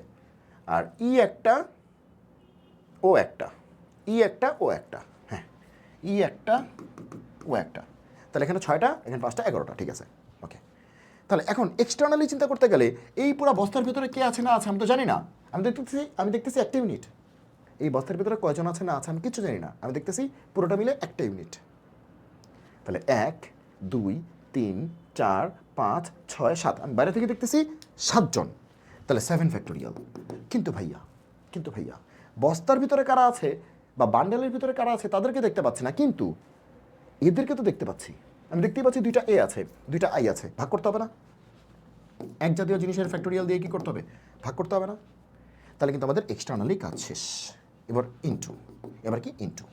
আর ই একটা, ও একটা। ই একটা ও একটা, হ্যাঁ ই একটা ও একটা, তাহলে এখানে 6টা, এখানে 5টা, 11টা, ঠিক আছে ওকে। তাহলে এখন এক্সটার্নালি চিন্তা করতে গেলে এই পুরো বস্তার ভিতরে কে আছে না আছে আমি তো জানি না, আমি দেখতেছি একটা ইউনিট। এই বস্তার ভিতরে কয়জন আছে না আছে আমি কিছু জানি না, আমি দেখতেছি পুরোটা মিলে একটা ইউনিট। তাহলে 1 2 3 4 5 6 7, আমি বাইরে থেকে দেখতেছি 7জন, তাহলে 7 ফ্যাক্টোরিয়াল। কিন্তু ভাইয়া বস্তার ভিতরে কারা আছে বা বান্ডেলের ভিতরে কারা আছে তাদেরকে দেখতে পাচ্ছি না, কিন্তু এদেরকে তো দেখতে পাচ্ছি। আমি দেখতেই পাচ্ছি 2টা এ আছে, 2টা আই আছে, ভাগ করতে হবে না? এক জাতীয় জিনিসের ফ্যাক্টোরিয়াল দিয়ে কি করতে হবে? ভাগ করতে হবে না? তাহলে কিন্তু আমাদের এক্সটার্নালি কাজ শেষ। এবার কি ইনটু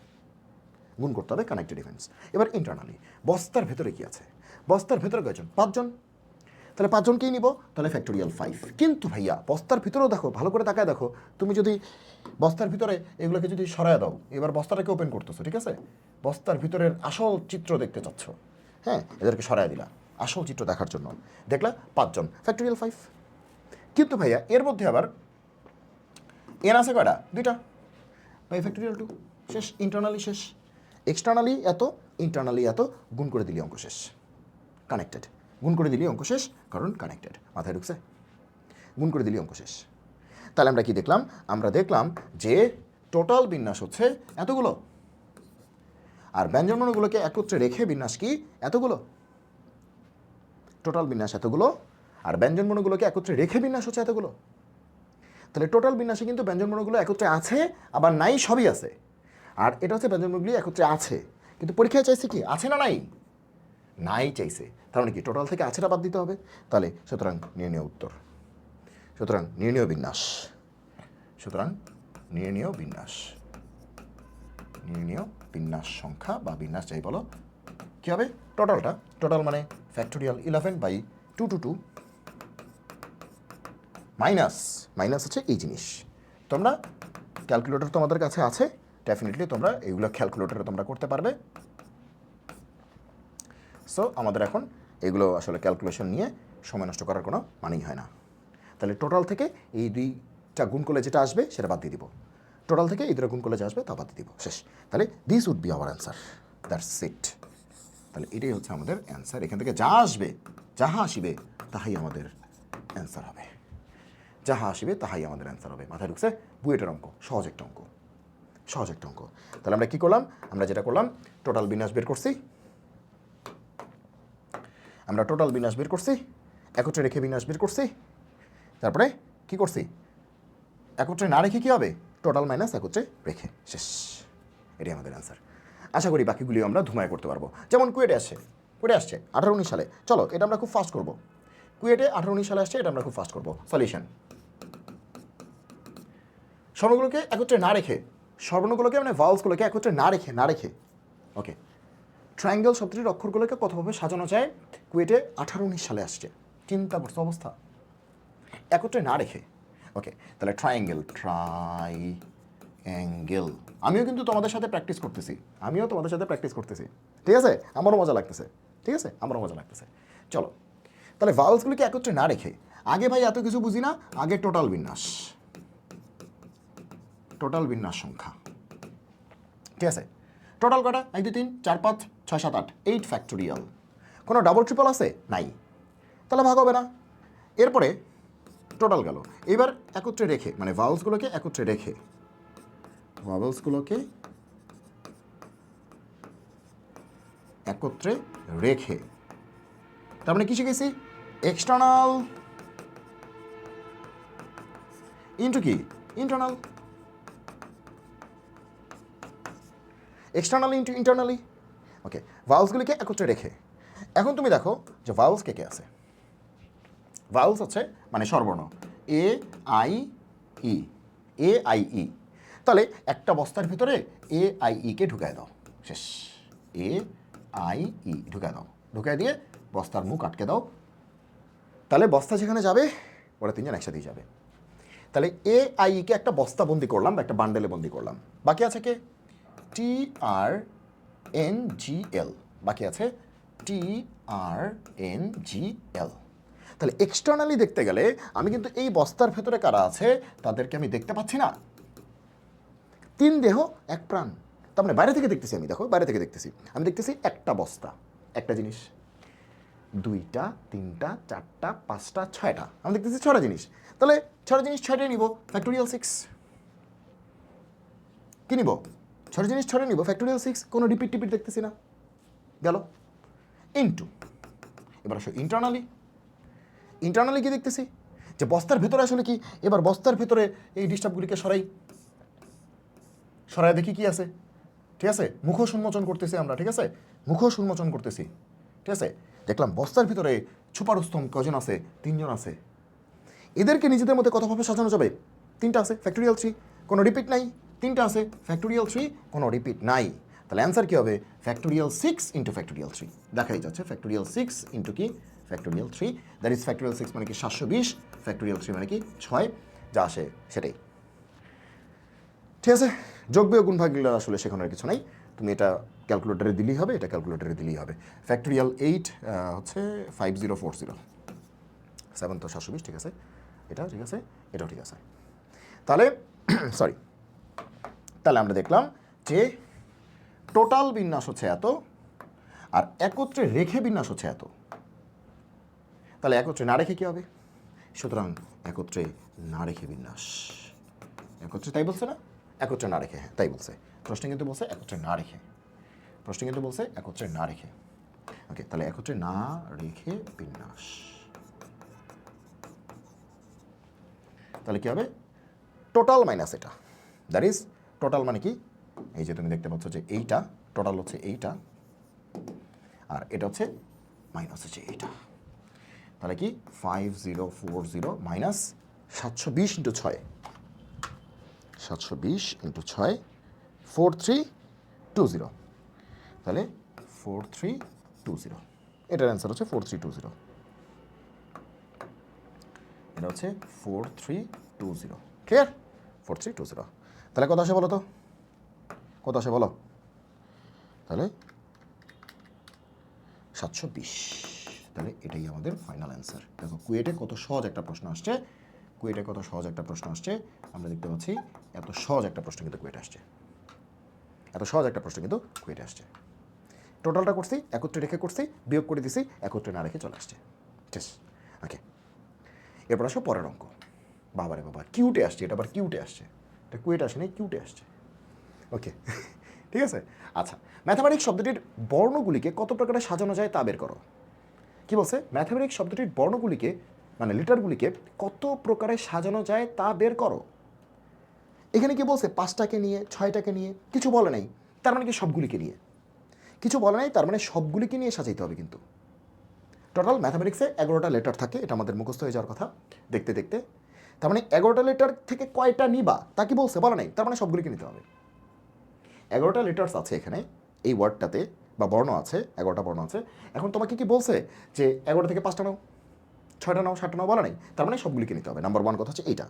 গুণ করতে হবে কানেক্টেড ইভেন্টস। এবার ইন্টারনালি বস্তার ভেতরে কি আছে? বস্তার ভেতরে কয়জন? 5জন, তাহলে 5জনকেই নিব, তাহলে ফ্যাক্টোরিয়াল 5। কিন্তু ভাইয়া বস্তার ভিতরেও দেখো, ভালো করে তাকায় দেখো, তুমি যদি বস্তার ভিতরে এগুলোকে যদি সরায় দাও, এবার বস্তাটাকে ওপেন করতেছো, ঠিক আছে, বস্তার ভিতরের আসল চিত্র দেখতে চাচ্ছ, হ্যাঁ এদেরকে সরায় দিলা আসল চিত্র দেখার জন্য, দেখলা 5জন, ফ্যাক্টোরিয়াল 5। কিন্তু ভাইয়া এর মধ্যে আবার এন আছে কয়টা? 2টা, ভাই ফ্যাক্টোরিয়াল 2, শেষ, ইন্টারনালি শেষ। এক্সটার্নালি এত, ইন্টারনালি এত, গুণ করে দিলি অঙ্ক শেষ, কানেক্টেড। গুণ করে দিলি অঙ্ক শেষ, কারণ কানেক্টেড, মাথায় ঢুকছে? গুণ করে দিলি অঙ্ক শেষ। তাহলে আমরা কি দেখলাম? আমরা দেখলাম যে টোটাল বিন্যাস হচ্ছে এতগুলো, আর ব্যঞ্জনবর্ণগুলোকে একত্রে রেখে বিন্যাস কি এতগুলো। টোটাল বিন্যাস এতগুলো, আর ব্যঞ্জনবর্ণগুলোকে একত্রে রেখে বিন্যাস হচ্ছে এতগুলো। তাহলে টোটাল বিন্যাসে কিন্তু ব্যঞ্জনবর্ণগুলো একত্রে আছে, আবার নাই, সবই আছে। আর এটা হচ্ছে ব্যঞ্জনবর্ণগুলি একত্রে আছে, কিন্তু পরীক্ষায় চাইছে কি আছে না নাই? নাই চাইছে, তার মানে কি টোটাল থেকে আছেটা বাদ দিতে হবে। তাহলে সুতরাং নির্ণয় উত্তর, সুতরাং নির্ণয় বিন্যাস, সুতরাং নির্ণয় বিন্যাস সংখ্যা বা বিন্যাস যাই বলো, কী হবে? টোটালটা, টোটাল মানে ফ্যাক্টোরিয়াল 11/2 মাইনাস হচ্ছে এই জিনিস। তোমরা ক্যালকুলেটর তোমাদের কাছে আছে, ডেফিনেটলি তোমরা এইগুলো ক্যালকুলেটরে তোমরা করতে পারবে। সো আমাদের এখন এগুলো আসলে ক্যালকুলেশন নিয়ে সময় নষ্ট করার কোনো মানেই হয় না। তাহলে টোটাল থেকে এই 2টা গুণ করলে যেটা আসবে সেটা বাদ দিয়ে দিব, টোটাল থেকে এই 2টা গুণ করলে যা আসবে তা বাদ দিয়ে দিব, শেষ। তাহলে this would be our answer, that's it. তাহলে এটাই হচ্ছে আমাদের অ্যান্সার। এখান থেকে যা আসবে, যাহা আসিবে তাহাই আমাদের অ্যান্সার হবে, যাহা আসিবে তাহাই আমাদের অ্যান্সার হবে। মাথায় ঢুকছে? বুয়েটের অঙ্ক, সহজ একটা অঙ্ক। তাহলে আমরা কী করলাম? আমরা যেটা করলাম, টোটাল বিন্যাস বের করছি, একত্রে রেখে বিন্যাস বের করছি, তারপরে কি করছি? একত্রে না রেখে কী হবে? টোটাল মাইনাস একত্রে রেখে, শেষ। এটাই আমাদের অ্যান্সার। আশা করি বাকিগুলি আমরা ধুমায় করতে পারবো। যেমন কুয়েটে আসছে 18-19 সালে, চলো এটা আমরা খুব ফাস্ট করবো। কুয়েটে 18-19 সালে আসছে, এটা আমরা খুব ফাস্ট করবো। সলিউশন, স্বর্ণগুলোকে একত্রে না রেখে, স্বর্ণগুলোকে মানে ভাওয়ালসগুলোকে একত্রে না রেখে ওকে, ট্রায়াঙ্গেল শব্দটির অক্ষরগুলোকে কতভাবে সাজানো যায় কুয়েটে 18-19 সালে আসছে। চিন্তা করছো অবস্থা, একত্রে না রেখে। ওকে, তাহলে ট্রায়াঙ্গেল, আমিও কিন্তু তোমাদের সাথে প্র্যাকটিস করতেছি, ঠিক আছে? আমারও মজা লাগতেছে, চলো তাহলে ভাওয়ালসগুলোকে একত্রে না রেখে, আগে ভাই এত কিছু বুঝি না, আগে টোটাল বিন্যাস সংখ্যা, ঠিক আছে? টোটাল কটা? 1 2 3 4 5 6 7 8, 8 ফ্যাক্টোরিয়াল। কোনো ডাবল ট্রিপল আছে? নাই, তাহলে ভাগ হবে না। এরপরে টোটাল গেল, এবার একত্রে রেখে, মানে ভাওয়ালসগুলোকে একত্রে রেখে, তার মানে কি শিখেছি? এক্সটার্নাল ইন্টু কি? Internal, external into internally. Okay, ভাওয়ালসগুলিকে একত্রে রেখে। এখন তুমি দেখো যে ভাওয়ালস কে কে আছে। ভাওয়ালস হচ্ছে মানে স্বরবর্ণ এ আই ই, তাহলে একটা বস্তার ভিতরে এ আই ই কে ঢুকায় দাও, শেষ। এ আই ই ঢুকায় দিয়ে বস্তার মুখ আটকে দাও, তাহলে বস্তা যেখানে যাবে ওরা 3জন একসাথেই যাবে। তাহলে এ আই কে একটা বস্তা বন্দি করলাম, একটা বান্ডেলে বন্দি করলাম। বাকি আছে কে? TRNGL, বাকি আছে TRNGL। তাহলে এক্সটার্নালি দেখতে গেলে আমি কিন্তু এই বস্তার ভেতরে কারা আছে তাদেরকে আমি দেখতে পাচ্ছি না, তিন দেহ এক প্রাণ, তার মানে বাইরে থেকে দেখতেছি আমি, দেখো বাইরে থেকে দেখতেছি, আমি দেখতেছি একটা বস্তা, একটা জিনিস, দুইটা, তিনটা, চারটা, পাঁচটা, ছয়টা, আমি দেখতেছি ছয়টা জিনিস। তাহলে ছয়টা জিনিস ছয়টাই নিব, ফ্যাক্টোরিয়াল 6। কি নিব? ছয়টা জিনিস ছয়টা নিব, ফ্যাক্টোরিয়াল 6, কোনো রিপিট টিপিট দেখতেছি না, গেল। ইনটু, এবার আসো ইন্টারনালি। ইন্টারনালি কি দেখতেছি? যে বস্তার ভেতরে আসলে কি, এবার বস্তার ভেতরে এই ডিস্টার্বগুলিকে সরাই দেখি কি আছে। ঠিক আছে, মুখোশ উন্মোচন করতেছি আমরা, ঠিক আছে, মুখোশ উন্মোচন করতেছি। ঠিক আছে, দেখলাম বস্তার ভিতরে ছুপারুস্তম কজন আছে? 3 জন আছে। এদেরকে নিজেদের মধ্যে কতভাবে সাজানো যাবে? 3টা আছে, ফ্যাক্টোরিয়াল 3, কোনো রিপিট নাই। 3টা আছে, ফ্যাক্টোরিয়াল 3, কোনো রিপিট নাই। তাহলে অ্যান্সার কী হবে? Factorial 6 into factorial 3। দেখাই যাচ্ছে ফ্যাক্টোরিয়াল 6 ইন্টু কি? ফ্যাক্টোরিয়াল 3। দ্যাট ইজ ফ্যাক্টোরিয়াল 6 মানে কি 720, ফ্যাক্টোরিয়াল 3 মানে কি 6, যা আসে সেটাই। ঠিক আছে, যোগ বিয়োগ গুণ ভাগগুলো আসলে শেখানোর কিছু নাই, তুমি এটা ক্যালকুলেটারে দিলেই হবে, এটা ক্যালকুলেটারে দিলেই হবে। ফ্যাক্টোরিয়াল 8 হচ্ছে 5040, 7 তো 720, ঠিক আছে, এটা ঠিক আছে, এটাও ঠিক আছে। তাহলে সরি, তাহলে আমরা দেখলাম যে টোটাল বিন্যাস হচ্ছে এত, আর একত্রে রেখে বিন্যাস হচ্ছে এত। তাহলে একত্রে না রেখে কী হবে? সুতরাং একত্রে না রেখে বিন্যাস, একত্রে, তাই বলছে না? একত্রে না রেখে, হ্যাঁ তাই বলছে। প্রশ্ন কিন্তু বলছে একত্রে না রেখে, প্রশ্ন কিন্তু বলছে একত্রে না রেখে। ওকে, তাহলে একত্রে না রেখে বিন্যাস, তাহলে কী হবে? টোটাল মাইনাস এটা, দ্যাট ইজ টোটাল মানে কি? এই যে তুমি দেখতে পাচ্ছ যে এইটা টোটাল হচ্ছে এইটা, আর এটা হচ্ছে মাইনাস হচ্ছে এইটা। তাহলে কি 5040 মাইনাস 720 ইন্টু 6, 720 ইন্টু 6, 4320, তাহলে 4320, এটার অ্যান্সার হচ্ছে 4320, এটা হচ্ছে 4320। ক্লিয়ার? 4320। তাহলে কত আসে বলো তো, কত আসে বলো? তাহলে 720। তাহলে এটাই আমাদের ফাইনাল অ্যান্সার। দেখো কুয়েটে কত সহজ একটা প্রশ্ন আসছে, কুয়েটে কত সহজ একটা প্রশ্ন আসছে, আমরা দেখতে পাচ্ছি এত সহজ একটা প্রশ্ন কিন্তু কুয়েটে আসছে, এত সহজ একটা প্রশ্ন কিন্তু কুয়েটে আসছে। টোটালটা করছি, একত্রে রেখে করছি, বিয়োগ করে দিছি, একত্রে না রেখে চলে আসছে। ঠিক, ওকে। এরপর আসো পরের অঙ্ক। বাবারে বাবা, কিউটে আসছে, এটা আবার কিউটে আসছে, এটা কুয়েটে আসে নাই, কিউটে আসছে। ওকে, ঠিক আছে। আচ্ছা, ম্যাথামেটিক্স শব্দটির বর্ণগুলিকে কত প্রকারে সাজানো যায় তা বের করো। কি বলছে? ম্যাথামেটিক্স শব্দটির বর্ণগুলিকে মানে লিটারগুলিকে কত প্রকারে সাজানো যায় তা বের করো। এখানে কি বলছে? 5টাকে নিয়ে, 6টাকে নিয়ে, কিছু বলে নাই, তার মানে কি সবগুলিকে নিয়ে, কিছু বলে নাই, তার মানে সবগুলিকে নিয়ে সাজাইতে হবে। কিন্তু টোটাল ম্যাথামেটিক্সে 11টা লেটার থাকে, এটা আমাদের মুখস্থ হয়ে যাওয়ার কথা দেখতে দেখতে। তার মানে 11টা লেটার থেকে কয়টা নিবা তা কি বলছে? বলে নাই, তার মানে সবগুলিকে নিতে হবে। 11টা লেটার্স আছে এখানে, এই ওয়ার্ডটাতে বা বর্ণ আছে, 11টা বর্ণ আছে। এখন তোমাকে কি বলছে যে 11 থেকে 5টা নাও, 6টা নাও, 7টা নাও, বলা নেই, তার মানে সবগুলিকে নিতে হবে। নাম্বার 1 কথা হচ্ছে এইটা।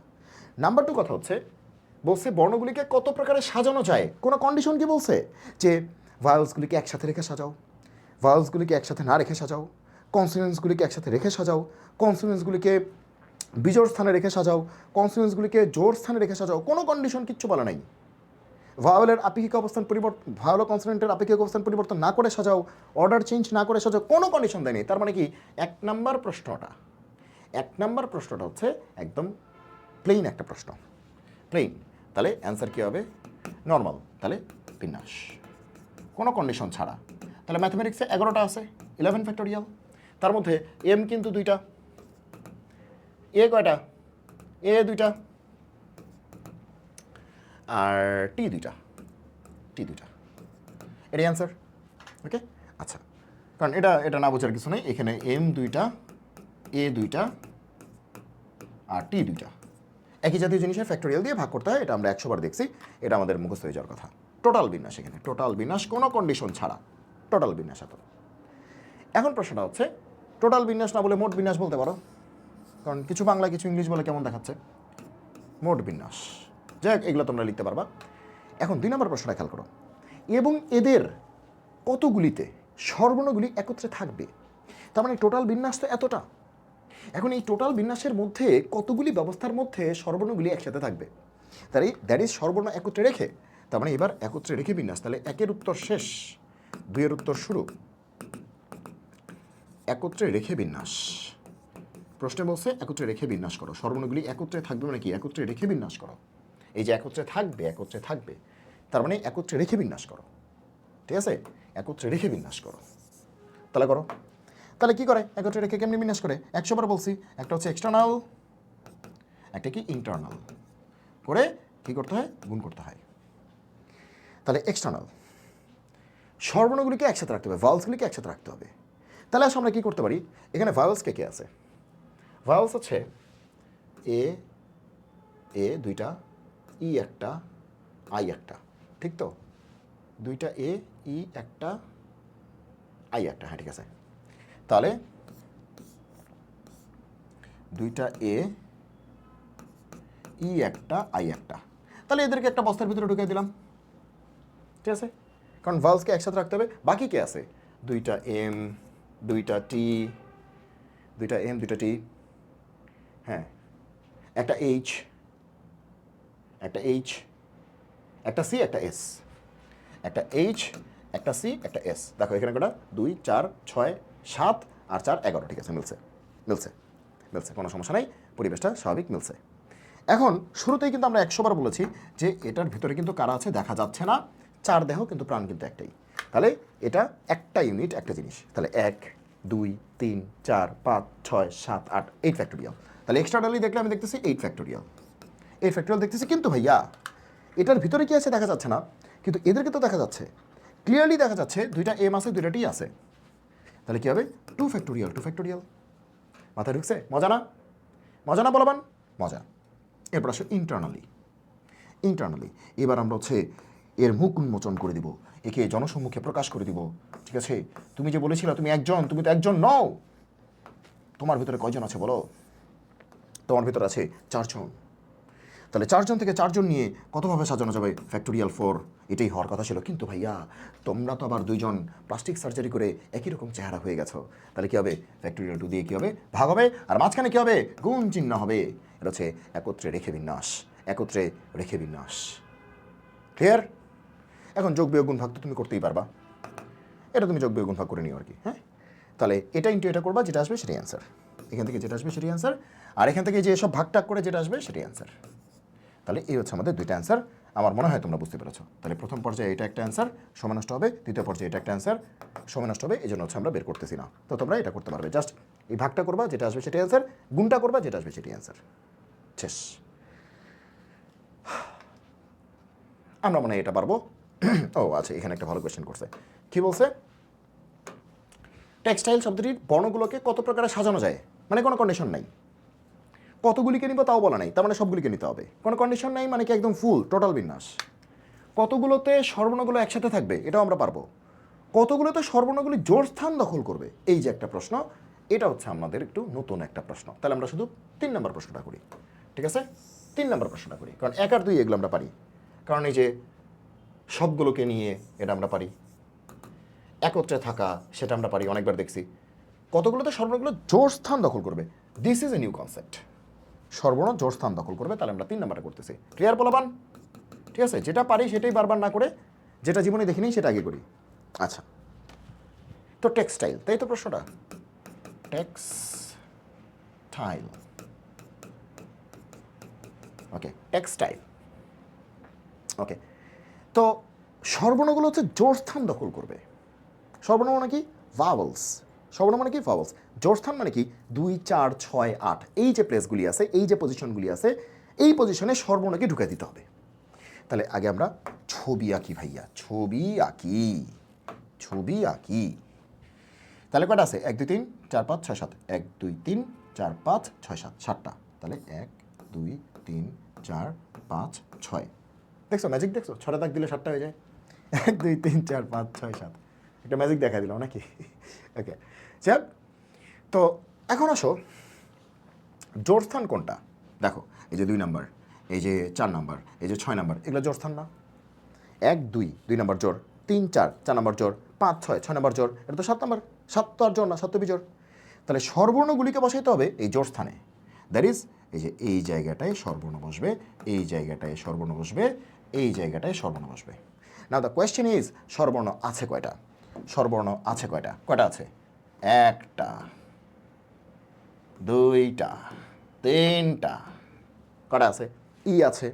নাম্বার 2 কথা হচ্ছে বলছে বর্ণগুলিকে কত প্রকারে সাজানো যায়। কোনো কন্ডিশন কি বলছে যে ভায়োলসগুলিকে একসাথে রেখে সাজাও, ভায়োলসগুলিকে একসাথে না রেখে সাজাও, কনসোনেন্টসগুলিকে একসাথে রেখে সাজাও, কনসোনেন্টসগুলিকে বিজোড় স্থানে রেখে সাজাও, কনসোনেন্টসগুলিকে জোড় স্থানে রেখে সাজাও, কোনো কন্ডিশন কিচ্ছু বলা নাই। ভাওয়েলের আপেক্ষিক অবস্থান পরিবর্তন, ভাওয়েল ও কনসোনেন্টের আপেক্ষিক অবস্থান পরিবর্তন না করে সাজাও, অর্ডার চেঞ্জ না করে সাজাও, কোনো কন্ডিশন দেয়নি। তার মানে কি 1 নাম্বার প্রশ্নটা হচ্ছে একদম প্লেন একটা প্রশ্ন, প্লেন। তাহলে অ্যান্সার কী হবে? নর্মাল, তাহলে বিন্যাস, কোনো কন্ডিশন ছাড়া। তাহলে ম্যাথমেটিক্সে 11টা আছে, 11 ফ্যাক্টোরিয়াল, তার মধ্যে এম কিন্তু 2টা, এ কয়টা? এ 2টা, আর টি 2টা, এটাই অ্যান্সার। ওকে, আচ্ছা, কারণ এটা না বোঝার কিছু নেই, এখানে এম 2টা, এ 2টা, আর টি 2টা, একই জাতীয় জিনিসের ফ্যাক্টোরিয়াল দিয়ে ভাগ করতে হয়, এটা আমরা 100 বার দেখছি, এটা আমাদের মুখস্থ হয়ে যাওয়ার কথা। টোটাল বিন্যাস, এখানে টোটাল বিন্যাস, কোনো কন্ডিশন ছাড়া টোটাল বিন্যাস এত। এখন প্রশ্নটা হচ্ছে টোটাল বিন্যাস না বলে মোট বিন্যাস বলতে পারো, কারণ কিছু বাংলা কিছু ইংলিশ বলে কেমন দেখাচ্ছে, মোট বিন্যাস, যাই হোক এগুলো তোমরা লিখতে পারবা। এখন 2 নম্বর প্রশ্নটা খেয়াল করো, এবং এদের কতগুলিতে সর্বর্ণগুলি একত্রে থাকবে। তার মানে টোটাল বিন্যাস তো এতটা, এখন এই টোটাল বিন্যাসের মধ্যে কতগুলি ব্যবস্থার মধ্যে সর্বর্ণগুলি একসাথে থাকবে। দ্যাট ইজ সর্বর্ণ একত্রে রেখে তার মানে এবার একত্রে রেখে বিন্যাস, তাহলে একের উত্তর শেষ, দুইয়ের উত্তর শুরু। একত্রে রেখে বিন্যাস, প্রশ্নে বলছে একত্রে রেখে বিন্যাস করো। সর্বর্ণগুলি একত্রে থাকবে মানে কি? একত্রে রেখে বিন্যাস করো। এই যে একত্রে থাকবে, একত্রে থাকবে, তার মানে একত্রে রেখে বিন্যাস করো। ঠিক আছে, একত্রে রেখে বিন্যাস করো। তাহলে করো। তাহলে কি করে একত্রে রেখে কেমনি বিন্যাস করে? 100 বার বলছি, একটা হচ্ছে এক্সটার্নাল, একটা কি ইন্টারনাল, করে কি করতে হয়? গুণ করতে হয়। তাহলে এক্সটার্নাল সর্বর্ণগুলিকে একসাথে রাখতে হবে, ভাওয়েলসগুলিকে একসাথে রাখতে হবে। তাহলে আসলে আমরা কি করতে পারি? এখানে ভাওয়েলস কে কে আছে? ভাওয়েলস হচ্ছে এ, এ দুইটা, ই একটা, আই একটা, ঠিক তো? দুইটা এ, ই একটা, আই একটা, হ্যাঁ ঠিক আছে। তাহলে দুইটা এ, ই একটা, আই একটা, তাহলে এদেরকে একটা বস্তার ভিতরে ঢুকিয়ে দিলাম। ঠিক আছে, কারণ ভাওয়েলসকে একসাথে রাখতে হবে। বাকি কে আছে? দুইটা এম, দুইটা টি, দুইটা এম, দুইটা টি, হ্যাঁ, একটা এইচ, একটা এইচ, একটা সি, একটা এস, একটা এইচ, একটা সি, একটা এস। দেখো এখানে কটা? 2, 4, 6, 7 আর 4, 11। ঠিক আছে, মিলছে, মিলছে, মিলছে, কোনো সমস্যা নাই, পরিবেশটা স্বাভাবিক, মিলছে। এখন শুরুতেই কিন্তু আমরা 100 বার বলেছি যে এটার ভিতরে কিন্তু কারা আছে দেখা যাচ্ছে না, 4 দেহ কিন্তু প্রাণ কিন্তু একটাই। তাহলে এটা একটা ইউনিট, একটা জিনিস। তাহলে 1, 2, 3, 4, 5, 6, 7, 8, 8 ফ্যাক্টোরিয়াল। তাহলে এক্সটার্নালি দেখলে আমি দেখতেছি 8 ফ্যাক্টোরিয়াল, 8 ফ্যাক্টোরিয়াল দেখতেছি। কিন্তু ভাইয়া এটার ভিতরে কি আছে দেখা যাচ্ছে না, কিন্তু এদেরকে তো দেখা যাচ্ছে, ক্লিয়ারলি দেখা যাচ্ছে দুইটা এম আছে, দুইটা টি আছে। তাহলে কি হবে? 2 ফ্যাক্টোরিয়াল, 2 ফ্যাক্টোরিয়াল। মাথায় ঢুকছে? মজা না? মজা না বলবান? মজা। এরপর আসে ইন্টারনালি। ইন্টারনালি এবার আমরা হচ্ছে এর মুখ উন্মোচন করে দিব, একে জনসম্মুখে প্রকাশ করে দিব। ঠিক আছে, তুমি যে বলেছিলে তুমি একজন, তুমি তো একজন নও। তোমার ভিতরে কয়জন আছে বলো? তোমার ভিতরে আছে 4 জন। তাহলে 4 জন থেকে 4 জন নিয়ে কতভাবে সাজানো যাবে? ফ্যাক্টোরিয়াল 4, এটাই হওয়ার কথা ছিল। কিন্তু ভাইয়া তোমরা তো আবার 2 জন প্লাস্টিক সার্জারি করে একই রকম চেহারা হয়ে গেছো। তাহলে কী হবে? ফ্যাক্টোরিয়াল 2 দিয়ে কী হবে? ভাগ হবে, আর মাঝখানে কী হবে? গুণ চিহ্ন হবে। এটা হচ্ছে একত্রে রেখে বিন্যাস, একত্রে রেখে বিন্যাস। ক্লিয়ার? এখন যোগ বিয়োগ গুণ ভাগ তো তুমি করতেই পারবা, এটা তুমি যোগ বিয়োগ গুণ ভাগ করে নিও আর কি। হ্যাঁ, তাহলে এটা ইন্টু এটা করবা, যেটা আসবে সেটাই অ্যান্সার। এখান থেকে যেটা আসবে সেটাই অ্যান্সার, আর এখান থেকে যে সব ভাগ টাগ করে যেটা আসবে সেটাই অ্যান্সার। তাহলে এই হচ্ছে আমাদের দুইটা অ্যান্সার। আমার মনে হয় তোমরা বুঝতে পেরেছো। তাহলে প্রথম পর্যায়ে এটা একটা অ্যান্সার, সময় নষ্ট হবে। দ্বিতীয় পর্যায়ে এটা একটা অ্যান্সার, সময় নষ্ট হবে, এই জন্য হচ্ছে আমরা বের করতেছি না। তো তোমরা এটা করতে পারবে, জাস্ট এই ভাগটা করবা, যেটা আসবে সেটাই অ্যান্সার, গুণটা করবা, যেটা আসবে সেটাই অ্যান্সার। শেষ। আমরা মনে হয় এটা পারবো। ও আচ্ছা, এখানে একটা ভালো কোয়েশ্চেন করছে। কি বলছে? টেক্সটাইল শব্দটির বর্ণগুলোকে কত প্রকারে সাজানো যায়, মানে কোনো কন্ডিশন নাই। কতগুলিকে নিব তাও বলা নাই, তার মানে সবগুলিকে নিতে হবে। কোনো কন্ডিশন নাই মানে কি একদম ফুল টোটাল বিন্যাস। কতগুলোতে সর্বর্ণগুলো একসাথে থাকবে এটাও আমরা পারবো। কতগুলোতে সর্বর্ণগুলি জোর স্থান দখল করবে, এই যে একটা প্রশ্ন, এটা হচ্ছে আমাদের একটু নতুন একটা প্রশ্ন। তাহলে আমরা শুধু 3 নম্বর প্রশ্নটা করি। ঠিক আছে, 3 নম্বর প্রশ্নটা করি, কারণ 1 আর 2 এগুলো আমরা পারি। কারণ এই যে সবগুলোকে নিয়ে এটা আমরা পারি, একত্রে থাকা সেটা আমরা পারি, অনেকবার দেখছি। কতগুলোতে সর্বর্ণগুলো জোর স্থান দখল করবে, this is a new concept. সর্বর্ণ জোর স্থান দখল করবে, তাহলে আমরা 3 নাম্বারটা করতেছি। ক্লিয়ার বলবান? ঠিক আছে, যেটা পারি সেটাই বারবার না করে, যেটা জীবনে দেখিনি সেটা আগে করি। আচ্ছা, তো টেক্সটাইল, তাই তো প্রশ্নটা? টেক্সটাইল, ওকে, টেক্সটাইল, ওকে। তো সর্বর্ণগুলো হচ্ছে জোর স্থান দখল করবে। সর্বর্ণ মানে কি? ভাওয়েলস। সর্বর্ণ মানে কি? ভাওয়েলস। জোর স্থান মানে কি? 2, 4, 6, 8, এই যে প্লেসগুলি আছে, এই যে পজিশনগুলি আছে, এই পজিশনে সর্বর্ণকে ঢুকে দিতে হবে। তাহলে আগে আমরা ছবি আঁকি ভাইয়া, ছবি আঁকি, ছবি আঁকি। তাহলে কটা আছে? 1, 2, 3, 4, 5, 6, 7, 1, 2, 3, 4, 5, 6, 7, 7টা। তাহলে 1, 2, 3, 4, 5, 6। দেখছো ম্যাজিক? দেখছো 6টা দাগ দিলে 7টা হয়ে যায়। 1, 2, 3, 4, 5, 6, 7, একটা ম্যাজিক দেখা দিলাম নাকি? ওকে, স্যার। তো এখন আসো, জোর স্থান কোনটা? দেখো এই যে 2 নাম্বার, এই যে 4 নাম্বার, এই যে 6 নাম্বার, এগুলো জোর স্থান না? 1, 2, 2 নাম্বার জোর, 3, 4, 4 নাম্বার জোর, 5, 6, 6 নাম্বার জোর, এটা তো 7 নাম্বার। 7 তো আর জোর না, 7 তো বিজোড়। তাহলে সর্বর্ণগুলিকে বসাইতে হবে এই জোর স্থানে। দ্যাট ইজ এই যে এই জায়গাটায় সর্বর্ণ বসবে, এই জায়গাটায় সর্বর্ণ বসবে, এই জায়গাটায় স্বরবর্ণ বসবে। নাও দ্য কোয়েশ্চেন ইজ স্বরবর্ণ আছে কয়টা? স্বরবর্ণ আছে কয়টা? কয়টা আছে? একটা, দুইটা, তিনটা। কটা আছে? ই আছে,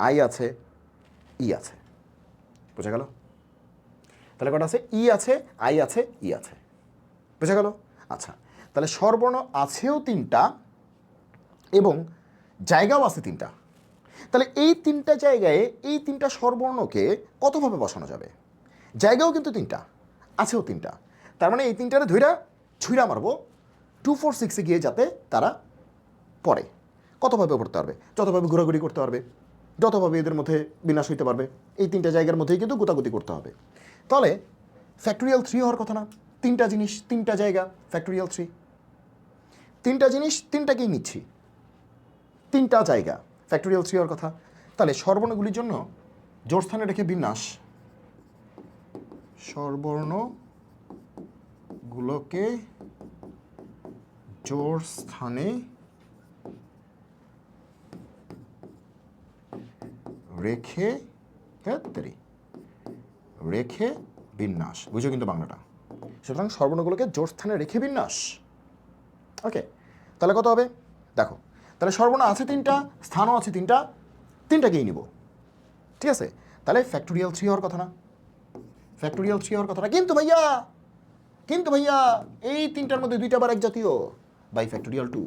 আই আছে, ই আছে। বুঝা গেল? তাহলে কটা আছে? ই আছে, আই আছে, ই আছে। বুঝা গেল? আচ্ছা, তাহলে স্বরবর্ণ আছেও তিনটা এবং জায়গাও আছে তিনটা। তাহলে এই তিনটা জায়গায় এই তিনটা স্বরবর্ণকে কতভাবে বসানো যাবে? জায়গাও কিন্তু তিনটা, আছেও তিনটা। তার মানে এই তিনটারে ধইরা ছুঁড়া মারবো 2 4 6 গিয়ে যাতে তারা পড়ে। কতভাবে পড়তে পারবে? যতভাবে ঘোরাঘুরি করতে পারবে, যতভাবে এদের মধ্যে বিনাশ হইতে পারবে, এই তিনটা জায়গার মধ্যেই কিন্তু গোতাগুতি করতে হবে। তাহলে ফ্যাক্টোরিয়াল 3 হওয়ার কথা না? তিনটা জিনিস, তিনটা জায়গা, ফ্যাক্টোরিয়াল 3। তিনটা জিনিস, তিনটাকেই নিচ্ছি, তিনটা জায়গা, ফ্যাক্টোরিয়াল 3 হওয়ার কথা। তাহলে স্বরবর্ণগুলির জন্য জোড় স্থানে রেখে বিন্যাস, স্বরবর্ণগুলোকে জোড় স্থানে রেখে রেখে বিন্যাস। বুঝো কিন্তু বাংলাটা। সুতরাং স্বরবর্ণগুলোকে জোড় স্থানে রেখে বিন্যাস। ওকে, তাহলে কত হবে? দেখো, তাহলে স্বরবর্ণ আছে তিনটা, স্থানও আছে তিনটা, তিনটাকেই নিব। ঠিক আছে, তাহলে ফ্যাক্টোরিয়াল 3 হওয়ার কথা না? ফ্যাক্টোরিয়াল 3 হওয়ার কথা না। কিন্তু ভাইয়া এই তিনটার মধ্যে দুইটা আবার এক জাতীয়, বাই ফ্যাক্টোরিয়াল 2।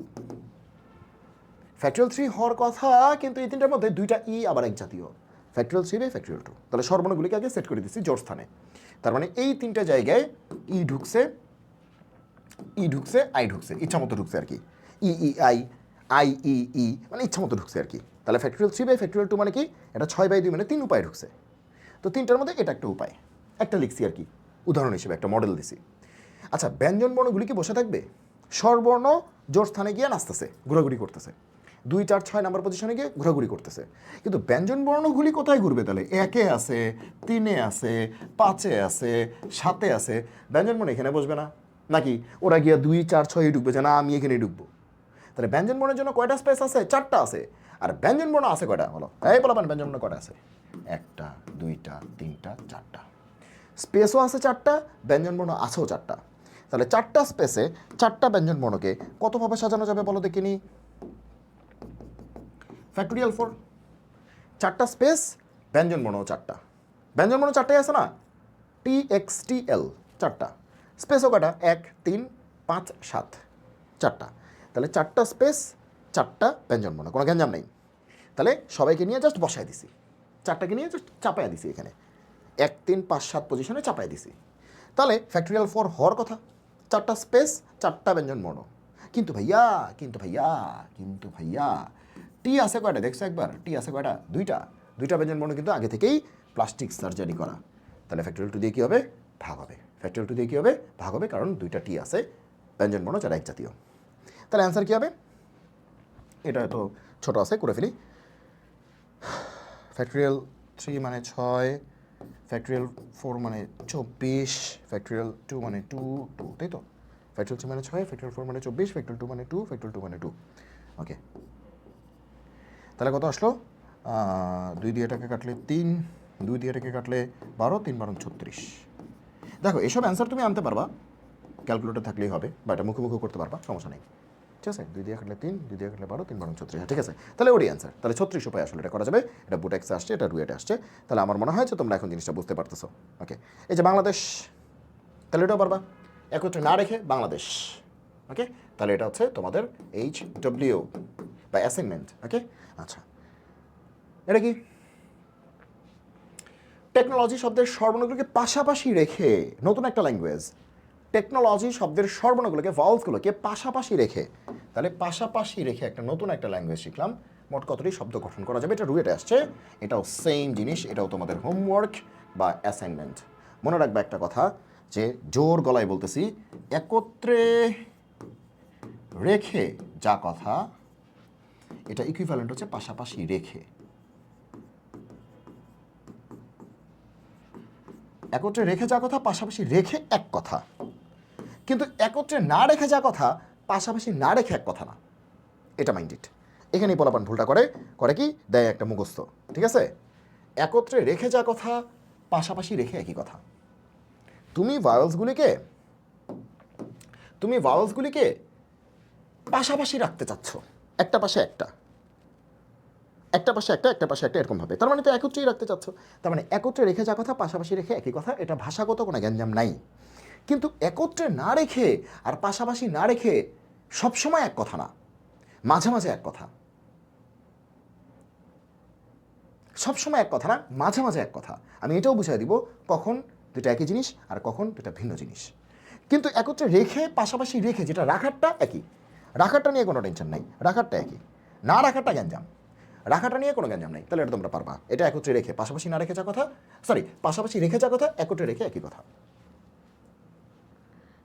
ফ্যাক্টোরিয়াল 3 হওয়ার কথা, কিন্তু এই তিনটার মধ্যে দুইটা ই আবার এক জাতীয়, ফ্যাক্টোরিয়াল 3 বাই ফ্যাক্টোরিয়াল 2। তাহলে স্বরবর্ণগুলিকে আগে সেট করে দিচ্ছি জোড় স্থানে। তার মানে এই তিনটা জায়গায় ই ঢুকছে, আই ঢুকছে, ইচ্ছা মতো ঢুকছে আর কি। ই আই, আই ই, মানে ইচ্ছা মতো ঢুকছে আর কি। তাহলে ফ্যাক্টোরিয়াল 3 বাই ফ্যাক্টোরিয়াল 2 মানে কি? এটা 6/2 মানে 3 উপায় ঢুকছে। তো তিনটার মধ্যে এটা একটা উপায়, একটা লিখছি আর কি, উদাহরণ হিসেবে একটা মডেল দিছি। আচ্ছা, ব্যঞ্জন বর্ণগুলি কি বসে থাকবে? স্বরবর্ণ জোড় স্থানে গিয়ে নাচতেছে, ঘোরাঘুরি করতেছে, 2 4 6 নাম্বার পজিশনে গিয়ে ঘোরাঘুরি করতেছে। কিন্তু ব্যঞ্জন বর্ণগুলি কোথায় ঘুরবে তাহলে? 1-এ আছে, 3-এ আছে, 5-এ আছে, 7-এ আছে। ব্যঞ্জন বর্ণ এখানে বসবে না নাকি? ওরা গিয়া 2 4 6-এ ঢুকবে যে না আমি এখানেই ঢুকবো। তাহলে ব্যঞ্জন বর্ণের জন্য কয়টা স্পেস আছে? 4টা আছে। আর ব্যঞ্জন বর্ণ আছে কয়টা? বলো, এই বলবেন ব্যঞ্জন বর্ণ কয়টা আছে? 1টা, 2টা, 3টা, 4টা। স্পেসও আছে 4টা, ব্যঞ্জন বর্ণ আছেও 4টা। তাহলে 4টা স্পেসে 4টা ব্যঞ্জন বর্ণকে কতভাবে সাজানো যাবে বলো দেখিনি? ফ্যাক্টোরিয়াল 4। 4টা স্পেস, ব্যঞ্জন বর্ণও 4টা। ব্যঞ্জন বর্ণ 4টাই আছে না? TXTL 4টা। স্পেসও কয়টা? 1 3 5 7, 4টা। তাহলে 4টা স্পেস, 4টা ব্যঞ্জন বর্ণ, কোনো গ্যাঞ্জাম নেই। তাহলে সবাইকে নিয়ে জাস্ট বসায় দিছি, 4টাকে নিয়ে জাস্ট চাপায় দিছি এখানে, 1 3 5 7 পজিশনে চাপায় দিছি। তাহলে ফ্যাক্টোরিয়াল 4 হওয়ার কথা 4টা স্পেস, 4টা ব্যঞ্জন বর্ণ। কিন্তু ভাইয়া টি আছে কয়টা? দেখছো একবার? টি আছে কয়টা? 2টা ব্যঞ্জন বর্ণ কিন্তু আগে থেকেই প্লাস্টিক সার্জারি করা। তাহলে ফ্যাক্টোরিয়াল 2 দিয়ে কী হবে? ভাগ হবে। ফ্যাক্টোরিয়াল 2 দিয়ে কী হবে? ভাগ হবে, কারণ 2টা টি আছে, ব্যঞ্জন বর্ণ যারা এক জাতীয়। তাহলে অ্যান্সার কী হবে? এটা তো ছোটো আছে, করে ফেলি। ফ্যাক্টোরিয়াল 3 মানে 6, ফ্যাক্টোরিয়াল 4 মানে 24, ফ্যাক্টোরিয়াল 2 মানে 2, তাই তো? ফ্যাক্টোরিয়াল 3 মানে 6, ফ্যাক্টোরিয়াল 4 মানে 24, ফ্যাক্টোরিয়াল 2 মানে 2, ফ্যাক্টোরিয়াল 2 মানে 2। ওকে, তাহলে কত আসলো? 2 দিয়ে এটাকে কাটলে 3, 2 দিয়ে এটাকে কাটলে 12, 3 12 36। দেখো, এসব অ্যান্সার তুমি আনতে পারবা, ক্যালকুলেটর থাকলেই হবে, বা এটা মুখোমুখি করতে পারবা, সমস্যা নেই। ঠিক আছে, 2 দিয়ে কাটলে 3, 2 দিয়ে কাটলে 12, 3 12 36। ঠিক আছে, তাহলে ওরই অ্যান্সার। তাহলে 36 উপায় আসলে এটা করা যাবে। এটা বুটেক্সে আসছে, এটা রুয়েটে আসছে। তাহলে আমার মনে হয় যে তোমরা এখন জিনিসটা বুঝতে পারতেছো। ওকে, এই যে বাংলাদেশ, তাহলে এটাও পারবা একত্রে না রেখে বাংলাদেশ। ওকে, তাহলে এটা হচ্ছে তোমাদের HW বা অ্যাসাইনমেন্ট। ওকে, আচ্ছা, এটা কি? টেকনোলজি শব্দের স্বরবর্ণগুলোকে পাশাপাশি রেখে নতুন একটা ল্যাঙ্গুয়েজ। টেকনোলজি শব্দের স্বরবর্ণগুলোকে, ভয়েলসগুলোকে পাশাপাশি রেখে, তাহলে পাশাপাশি রেখে একটা নতুন একটা ল্যাঙ্গুয়েজ শিখলাম। মোট কতটি শব্দ গঠন করা যাবে? এটা রুয়েটে আসছে, এটাও সেম জিনিস, এটাও তোমাদের হোমওয়ার্ক বা অ্যাসাইনমেন্ট। মনে রাখবে একটা কথা, যে জোর গলায় বলতেছি, একত্রে রেখে যা কথা, এটা ইকুইভ্যালেন্ট হচ্ছে পাশাপাশি রেখে। একত্রে রেখে যা কথা, পাশাপাশি রেখে এক কথা। কিন্তু একত্রে না রেখে যা কথা, পাশাপাশি না রেখে এক কথা না। এটা মাইন্ডেড। এখানেই পোলাপান ভুলটা করে কি? দেয় একটা মুখস্থ। ঠিক আছে, একত্রে রেখে যা কথা, পাশাপাশি রেখে একই কথা। তুমি ভাওয়েলসগুলিকে পাশাপাশি রাখতে চাচ্ছ, একটা পাশে একটা, একটা পাশে একটা, একটা পাশে একটা, এরকমভাবে। তার মানে তো একত্রেই রাখতে চাচ্ছ। তার মানে একত্রে রেখে যা কথা, পাশাপাশি রেখে একই কথা, এটা ভাষাগত কোনো গ্যাঞ্জাম নাই। কিন্তু একত্রে না রেখে আর পাশাপাশি না রেখে সবসময় এক কথা না, মাঝে মাঝে এক কথা। সবসময় এক কথা না, মাঝে মাঝে এক কথা। আমি এটাও বুঝিয়ে দিব কখন দুটো একই জিনিস আর কখন দুটা ভিন্ন জিনিস। কিন্তু একত্রে রেখে পাশাপাশি রেখে, যেটা রাখারটা একই, রাখারটা নিয়ে কোনো টেনশন নাই, রাখারটা একই, না রাখারটা গ্যাঞ্জাম, রাখাটা নিয়ে কোনো গ্যাঞ্জাম নাই। তাহলে এটা তোমরা পারবা। এটা একত্রে রেখে পাশাপাশি না রেখে যা কথা, পাশাপাশি রেখে যা কথা, একত্রে রেখে একই কথা।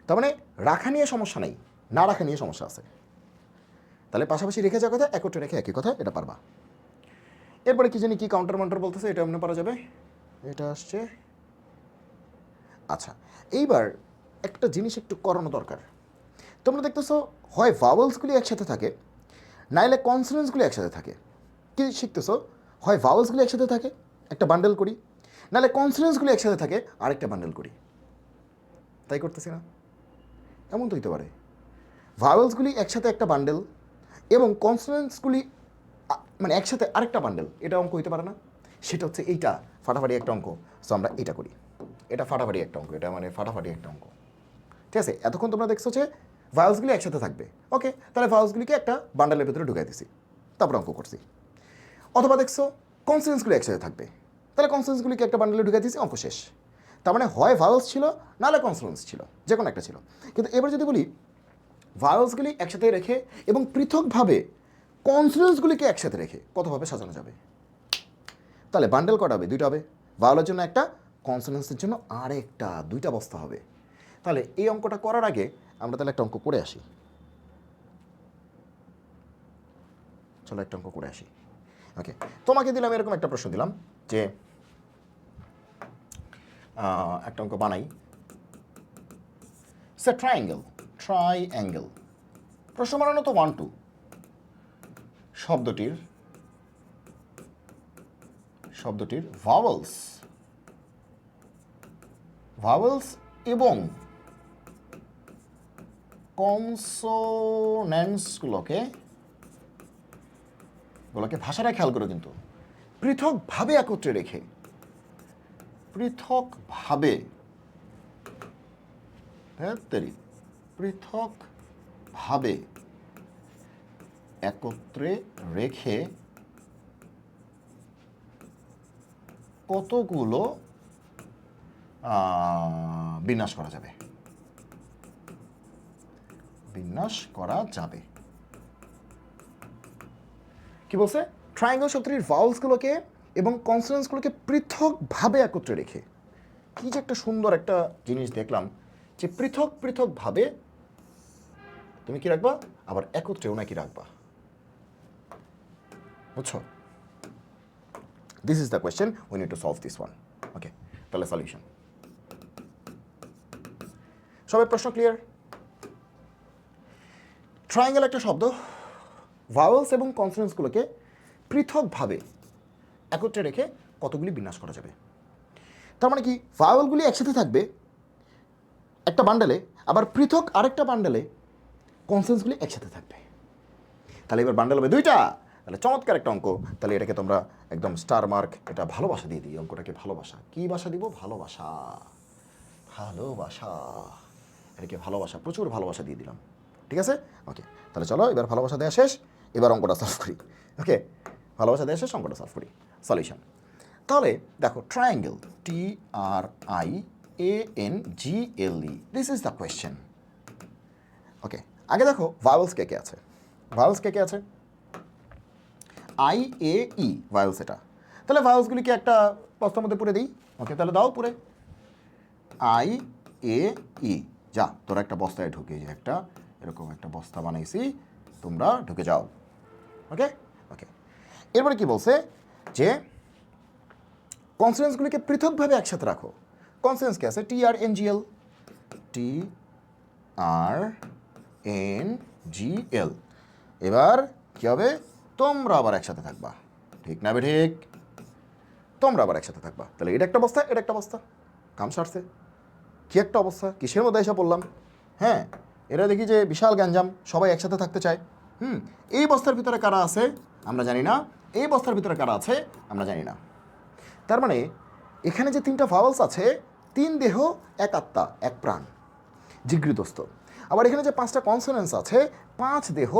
তার মানে রাখা নিয়ে সমস্যা নেই, না রাখা নিয়ে সমস্যা আছে। তাহলে পাশাপাশি রেখে যা কথা, একত্রে রেখে একই কথা, এটা পারবা। এরপরে কি জানি কি কাউন্টার মাউন্টার বলতেছে, এটা এমনি পারা যাবে। এটা আসছে। আচ্ছা, এইবার একটা জিনিস একটু করানো দরকার। তোমরা দেখতেছো হয় ভাওয়েলসগুলি একসাথে থাকে, নাইলে কনসোনেন্টসগুলি একসাথে থাকে। কি শিখতেছো? হয় ভাওয়েলসগুলি একসাথে থাকে, একটা বান্ডেল করি, নাহলে কনসোনেন্টসগুলি একসাথে থাকে, আরেকটা বান্ডেল করি। তাই করতেছি না? এমন তো হইতে পারে ভাওয়েলসগুলি একসাথে একটা বান্ডেল এবং কনসোনেন্টসগুলি মানে একসাথে আরেকটা বান্ডেল। এটা অঙ্ক হইতে পারে না? সেটা হচ্ছে এইটা ফাটাফাটি একটা অঙ্ক। সো আমরা এটা করি। এটা ফাটাফাটি একটা অঙ্ক, এটা মানে ফাটাফাটি একটা অঙ্ক। ঠিক আছে? এতক্ষণ তোমরা দেখছো যে ভাওয়েলসগুলি একসাথে থাকবে। ওকে, তাহলে ভাওয়েলসগুলিকে একটা বান্ডেলের ভিতরে ঢুকাই দিছি, তারপর অঙ্ক করছি। অথবা দেখছো কনসোনেন্টসগুলি একসাথে থাকবে, তাহলে কনসোনেন্টসগুলিকে একটা বান্ডেলে ঢুকাই দিয়েছি, অঙ্ক শেষ। তার মানে হয় ভাওয়েলস ছিল, নাহলে কনসোনেন্টস ছিল, যে কোনো একটা ছিল। কিন্তু এবার যদি বলি ভাওয়েলসগুলি একসাথে রেখে এবং পৃথকভাবে কনসোনেন্টসগুলিকে একসাথে রেখে কতভাবে সাজানো যাবে? তাহলে বান্ডেল কটা হবে? দুইটা হবে। ভাওয়েলের জন্য একটা, কনসোনেন্টসের জন্য আরেকটা, দুইটা বস্তা হবে। তাহলে এই অঙ্কটা করার আগে আমরা তাহলে একটা অঙ্ক করে আসি। চলো একটা অঙ্ক করে আসি। ওকে, তোমাকে দিলাম এরকম একটা প্রশ্ন দিলাম যে একটা অঙ্ক বানাই। সে ট্রাইঅ্যাঙ্গেল। প্রশ্ন বানানো তো 1 2 শব্দটির ভাওয়েলস এবং কনসোনেন্টসগুলোকে ভাষাটা খেয়াল করো কিন্তু, পৃথকভাবে একত্রে রেখে, পৃথকভাবে একত্রে রেখে কতগুলো বিন্যাস করা যাবে? কি বলছে? ট্রায়াঙ্গেল শব্দটির ভাওয়েলসগুলোকে এবং কনসোনেন্টসগুলোকে পৃথকভাবে একত্রে রেখে। কি যে একটা সুন্দর একটা জিনিস দেখলাম, যে পৃথকভাবে তুমি কি রাখবা, আবার একত্রেও নাকি রাখবা। বুঝছো? This is the question, we need to solve this one. Okay, তাহলে সলিউশন। সবাই প্রশ্ন ক্লিয়ার? ট্রায়াঙ্গেল একটা শব্দ, ভাওয়েলস এবং কনসোনেন্টসগুলোকে পৃথকভাবে একত্রে রেখে কতগুলি বিন্যাস করা যাবে। তার মানে কি, ভাওয়েলগুলি একসাথে থাকবে একটা বান্ডেলে, আবার পৃথক আরেকটা বান্ডেলে কনসোনেন্টসগুলি একসাথে থাকবে। তাহলে এবার বান্ডেল হবে দুইটা। তাহলে চমৎকার একটা অঙ্ক। তাহলে এটাকে তোমরা একদম স্টার মার্ক, এটা ভালোবাসা দিয়ে দিই। অঙ্কটাকে ভালোবাসা, কি ভাষা দিব? ভালোবাসা। এটাকে ভালোবাসা, প্রচুর ভালোবাসা দিয়ে দিলাম। ঠিক আছে? ওকে, তাহলে চলো এবার ভালোবাসা দেওয়া শেষ, এবার অঙ্কটা সলভ করি। ওকে, ভালোবাসা দেওয়া শেষ, অঙ্কটা সলভ করি। সলিউশন। তাহলে দেখো, triangle, TRIANGLE, this is the question. Okay, আগে দেখো ভাওয়েলস কে কে আছে। IAE ভাওয়েলস এটা। তাহলে ভাওয়েলসগুলিকে একটা বস্তার মধ্যে পুরে দিই। ওকে, তাহলে দাও পুরে। IAE, যা তোরা একটা বস্তায় ঢুকে, যে একটা এরকম একটা বস্তা বানাইছি, তোমরা ঢুকে যাও। ওকে, এরপরে কি বলছে, যে কনসোনেন্টসগুলিকে পৃথকভাবে একসাথে রাখো। কনসোনেন্টস কি আছে? TRNGL। এবার কি হবে? তোমরা আবার একসাথে থাকবা। ঠিক না বে ঠিক? তোমরা আবার একসাথে থাকবা। তাহলে এটা একটা অবস্থা, এটা একটা অবস্থা, কাম সারছে। কী একটা অবস্থা, কিসের মধ্যে এসে পড়লাম। হ্যাঁ, এরা দেখি যে বিশাল গ্যাঞ্জাম, সবাই একসাথে থাকতে চায়। এই বস্তার ভিতরে কারা আছে আমরা জানি না, এই বস্তার ভিতরে কারা আছে আমরা জানি না। তার মানে এখানে যে 3টা ভাওয়েলস আছে, 3 দেহ 1 আত্মা 1 প্রাণ, জিগৃতস্থ। আবার এখানে যে 5টা কনসোনেন্টস আছে, 5 দেহ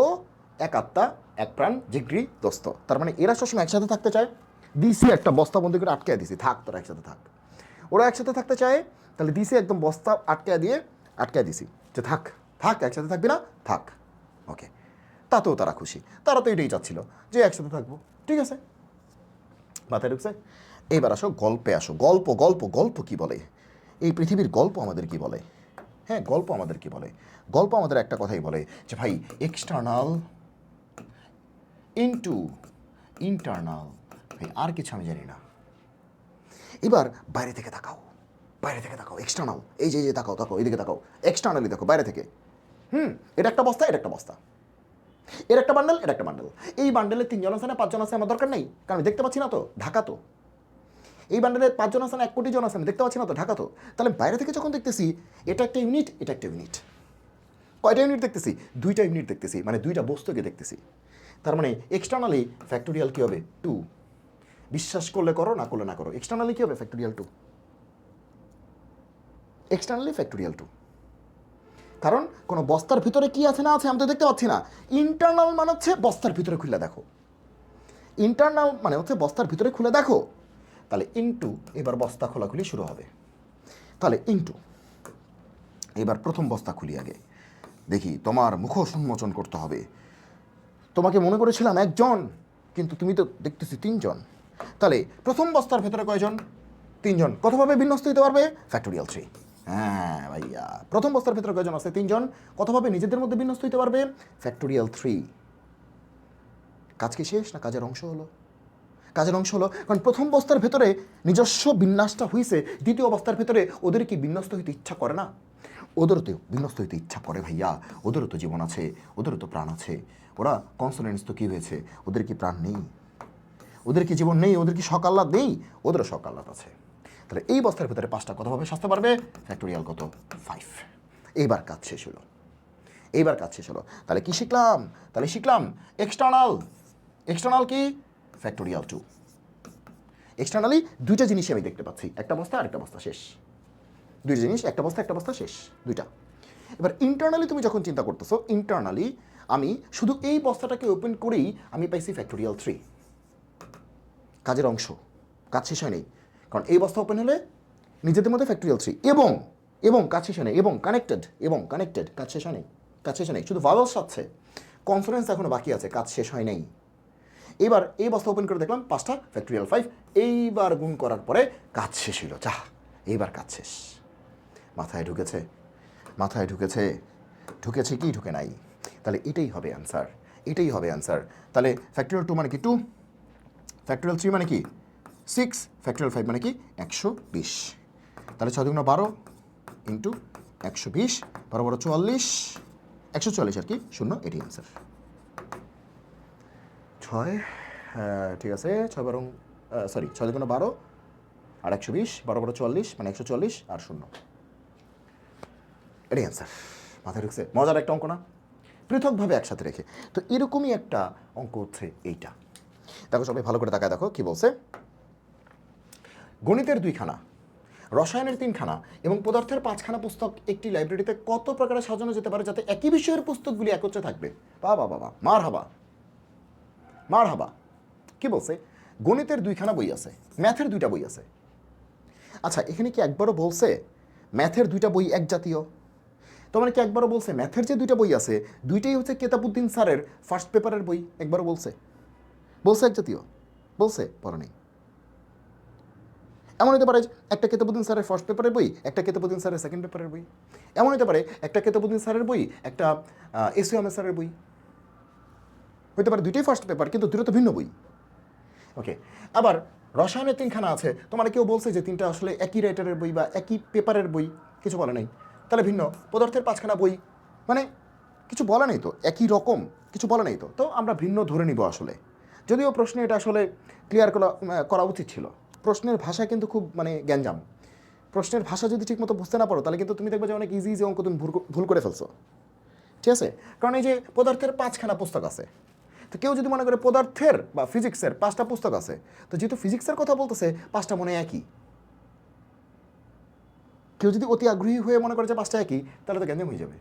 1 আত্মা 1 প্রাণ, জিগৃতস্থ। তার মানে এরা সবসময় একসাথে থাকতে চায়। দিছি একটা বস্তা বন্দি করে আটকে দিছি, থাক তোরা একসাথে থাক। ওরা একসাথে থাকতে চায়, তাহলে দিছি একদম বস্তা আটকে দিছি যে থাক থাক, একসাথে থাকবি না, থাক। ওকে, তাতেও তারা খুশি, তারা তো এটাই চাচ্ছিল যে একসাথে থাকবো। ঠিক আছে, মাথায় ঢুকছে। এইবার আসো গল্পে আসো। গল্প গল্প গল্প কি বলে, এই পৃথিবীর গল্প আমাদের কি বলে? হ্যাঁ, গল্প আমাদের কি বলে? গল্প আমাদের একটা কথাই বলে যে ভাই, এক্সটার্নাল ইনটু ইন্টারনাল। ভাই আর কিছু আমি জানি না। এবার বাইরে থেকে তাকাও, বাইরে থেকে তাকাও, এক্সটার্নাল, এই যে তাকাও তাকাও, এইদিকে তাকাও, এক্সটার্নালি দেখো বাইরে থেকে। এটা একটা বস্তা, এটা একটা বস্তা, এর একটা বান্ডেল, এটা একটা বান্ডেল। এই বান্ডেলে 3 জন আছে না 5 জন আছে আমার দরকার নেই, কারণ আমি দেখতে পাচ্ছি না তো, ঢাকা তো। এই বান্ডেলে 5 জন আছে না 1 কোটি জন আছে, আমি দেখতে পাচ্ছি না তো, ঢাকা তো। তাহলে বাইরে থেকে যখন দেখতেছি এটা একটা ইউনিট, এটা একটা ইউনিট, কয়টা ইউনিট দেখতেছি? 2টা ইউনিট দেখতেছি, মানে 2টা বস্তুকে দেখতেছি। তার মানে এক্সটার্নালি ফ্যাক্টোরিয়াল কী হবে? 2। বিশ্বাস করলে করো, না করলে না করো, এক্সটার্নালি কী হবে? ফ্যাক্টোরিয়াল 2। Externally factorial 2। কারণ কোনো বস্তার ভিতরে কি আছে না আছে আমি তো দেখতে পাচ্ছি না। ইন্টারনাল মানে হচ্ছে বস্তার ভিতরে খুলে দেখো, ইন্টারনাল মানে হচ্ছে বস্তার ভিতরে খুলে দেখো। তাহলে ইনটু, এবার বস্তা খোলাখুলি শুরু হবে। তাহলে ইনটু, এবার প্রথম বস্তা খুলি আগে, দেখি তোমার মুখোশ উন্মোচন করতে হবে। তোমাকে মনে করেছিলাম 1 জন, কিন্তু তুমি তো দেখতেছি 3 জন। তাহলে প্রথম বস্তার ভেতরে কয়জন? 3 জন। কতভাবে বিন্যস্ত হতে পারবে? ফ্যাক্টোরিয়াল 3। হ্যাঁ ভাইয়া, প্রথম বস্তার ভেতরে কয়জন আছে? 3 জন। কতভাবে নিজেদের মধ্যে বিন্যস্ত হতে পারবে? ফ্যাক্টোরিয়াল 3। কাজ কি শেষ, না কাজের অংশ হলো? কাজের অংশ হলো, কারণ প্রথম বস্তার ভেতরে নিজস্ব বিন্যাসটা হয়েছে, দ্বিতীয় বস্তার ভেতরে ওদের কি বিন্যস্ত হইতে ইচ্ছা করে না? ওদেরও তো বিন্যস্ত হইতে ইচ্ছা করে ভাইয়া, ওদেরও তো জীবন আছে, ওদেরও তো প্রাণ আছে। ওরা কনসোনেন্টস তো কী হয়েছে, ওদের কি প্রাণ নেই? ওদের কি জীবন নেই? ওদের কি শখ আহ্লাদ নেই? ওদেরও শখ আহ্লাদ আছে। তাহলে এই বস্তার ভেতরে 5টা কতভাবে সাজতে পারবে? ফ্যাক্টোরিয়াল কত? 5। এইবার কাজ শেষ হলো, এইবার কাজ শেষ হলো। তাহলে কি শিখলাম? তাহলে শিখলাম এক্সটার্নাল, এক্সটার্নাল কি? ফ্যাক্টোরিয়াল 2। এক্সটার্নালি 2টা জিনিসই আমি দেখতে পাচ্ছি, একটা বস্তা আর একটা বস্তা, শেষ। 2টা জিনিস, একটা বস্তা শেষ, 2টা। এবার ইন্টারনালি তুমি যখন চিন্তা করতেছো, ইন্টারনালি আমি শুধু এই বস্তাটাকে ওপেন করেই আমি পাইছি ফ্যাক্টোরিয়াল 3। কাজের অংশ, কাজ শেষ হয় নেই, কারণ এই বস্তা ওপেন হলে নিজেদের মধ্যে ফ্যাক্টোরিয়াল 3 এবং এবং কাজ শেষ হয় নেই, এবং কানেক্টেড, কাজ শেষ হয় নেই, কাজ শেষ হয় নেই, শুধু ভাওয়েলস আছে, কনসোনেন্স এখনো বাকি আছে, কাজ শেষ হয় নাই। এবার এই বস্তা ওপেন করে দেখলাম 5টা, ফ্যাক্টোরিয়াল 5। এইবার গুণ করার পরে কাজ শেষ হইল, যা এইবার কাজ শেষ। মাথায় ঢুকেছে? মাথায় ঢুকেছে? ঢুকেছে কি ঢুকে নাই? তাহলে এটাই হবে অ্যান্সার, এটাই হবে অ্যান্সার। তাহলে ফ্যাক্টোরিয়াল 2 মানে কি 2, ফ্যাক্টোরিয়াল 3 মানে কি 6, ফ্যাক্টোরিয়াল 5 মানে কি 120। তাহলে 6 দুগুণ 12 ইন্টু 120, 12 12 44, 144 আর কি, 0, এটি অ্যান্সার। 6, ঠিক আছে, 6 12 সরি 6 দুগুণ 12 আর 120, 12 12 44 মানে 144 আর 0, এটাই অ্যান্সার। মাথায় ঢুকছে? মজার একটা অঙ্ক না? পৃথকভাবে একসাথে রেখে। তো এরকমই একটা অঙ্ক হচ্ছে এইটা। দেখো সবাই ভালো করে তাকায় দেখো কি বলছে। গণিতের 2 খানা, রসায়নের 3 খানা এবং পদার্থের 5 খানা পুস্তক একটি লাইব্রেরিতে কত প্রকারে সাজানো যেতে পারে যাতে একই বিষয়ের পুস্তকগুলি একত্রে থাকবে? বাবা বাবা, মার হাবা, মার হাবা। কি বলছে? গণিতের 2 খানা বই আছে, ম্যাথের 2টা বই আছে। আচ্ছা, এখানে কি একবারও বলছে ম্যাথের 2টা বই এক জাতীয়? তোমার কি একবারও বলছে ম্যাথের যে 2টা বই আছে 2টাই হচ্ছে কেতাবউদ্দিন স্যারের ফার্স্ট পেপারের বই? একবারও বলছে? বলছে এক জাতীয়? বলছে? পড়া নেই। এমন হতে পারে একটা কেতাবউদ্দিন স্যারের ফার্স্ট পেপারের বই, একটা কেতাবউদ্দিন স্যারের সেকেন্ড পেপারের বই। এমন হতে পারে একটা কেতাবউদ্দিন স্যারের বই, একটা এসইউএম স্যারের বই। হতে পারে 2টাই ফার্স্ট পেপার, কিন্তু 2টা তো ভিন্ন বই। ওকে, আবার রসায়নের 3 খানা আছে, তোমার কেউ বলছে যে 3টা আসলে একই রাইটারের বই বা একই পেপারের বই? কিছু বলে নাই, তাহলে ভিন্ন। পদার্থের 5 খানা বই, মানে কিছু বলা নেই তো, একই রকম কিছু বলা নেই তো, তো আমরা ভিন্ন ধরে নিব আসলে। যদিও প্রশ্নে এটা আসলে ক্লিয়ার করা উচিত ছিল, প্রশ্নের ভাষা কিন্তু খুব মানে গ্যাঞ্জাম। প্রশ্নের ভাষা যদি ঠিকমতো বুঝতে না পারো তাহলে কিন্তু তুমি দেখবে যে অনেক ইজি ইজি অঙ্ক তুমি ভুল করে ফেলছো, ঠিক আছে? কারণ এই যে পদার্থের 5খানা পুস্তক আছে, তো কেউ যদি মনে করে পদার্থের বা ফিজিক্সের 5টা পুস্তক আছে, তো যেহেতু ফিজিক্সের কথা বলতেছে 5টা মনে একই, কেউ যদি অতি আগ্রহী হয়ে মনে করে যে 5টা একই, তাহলে তো গ্যাঞ্জাম হয়ে যাবে।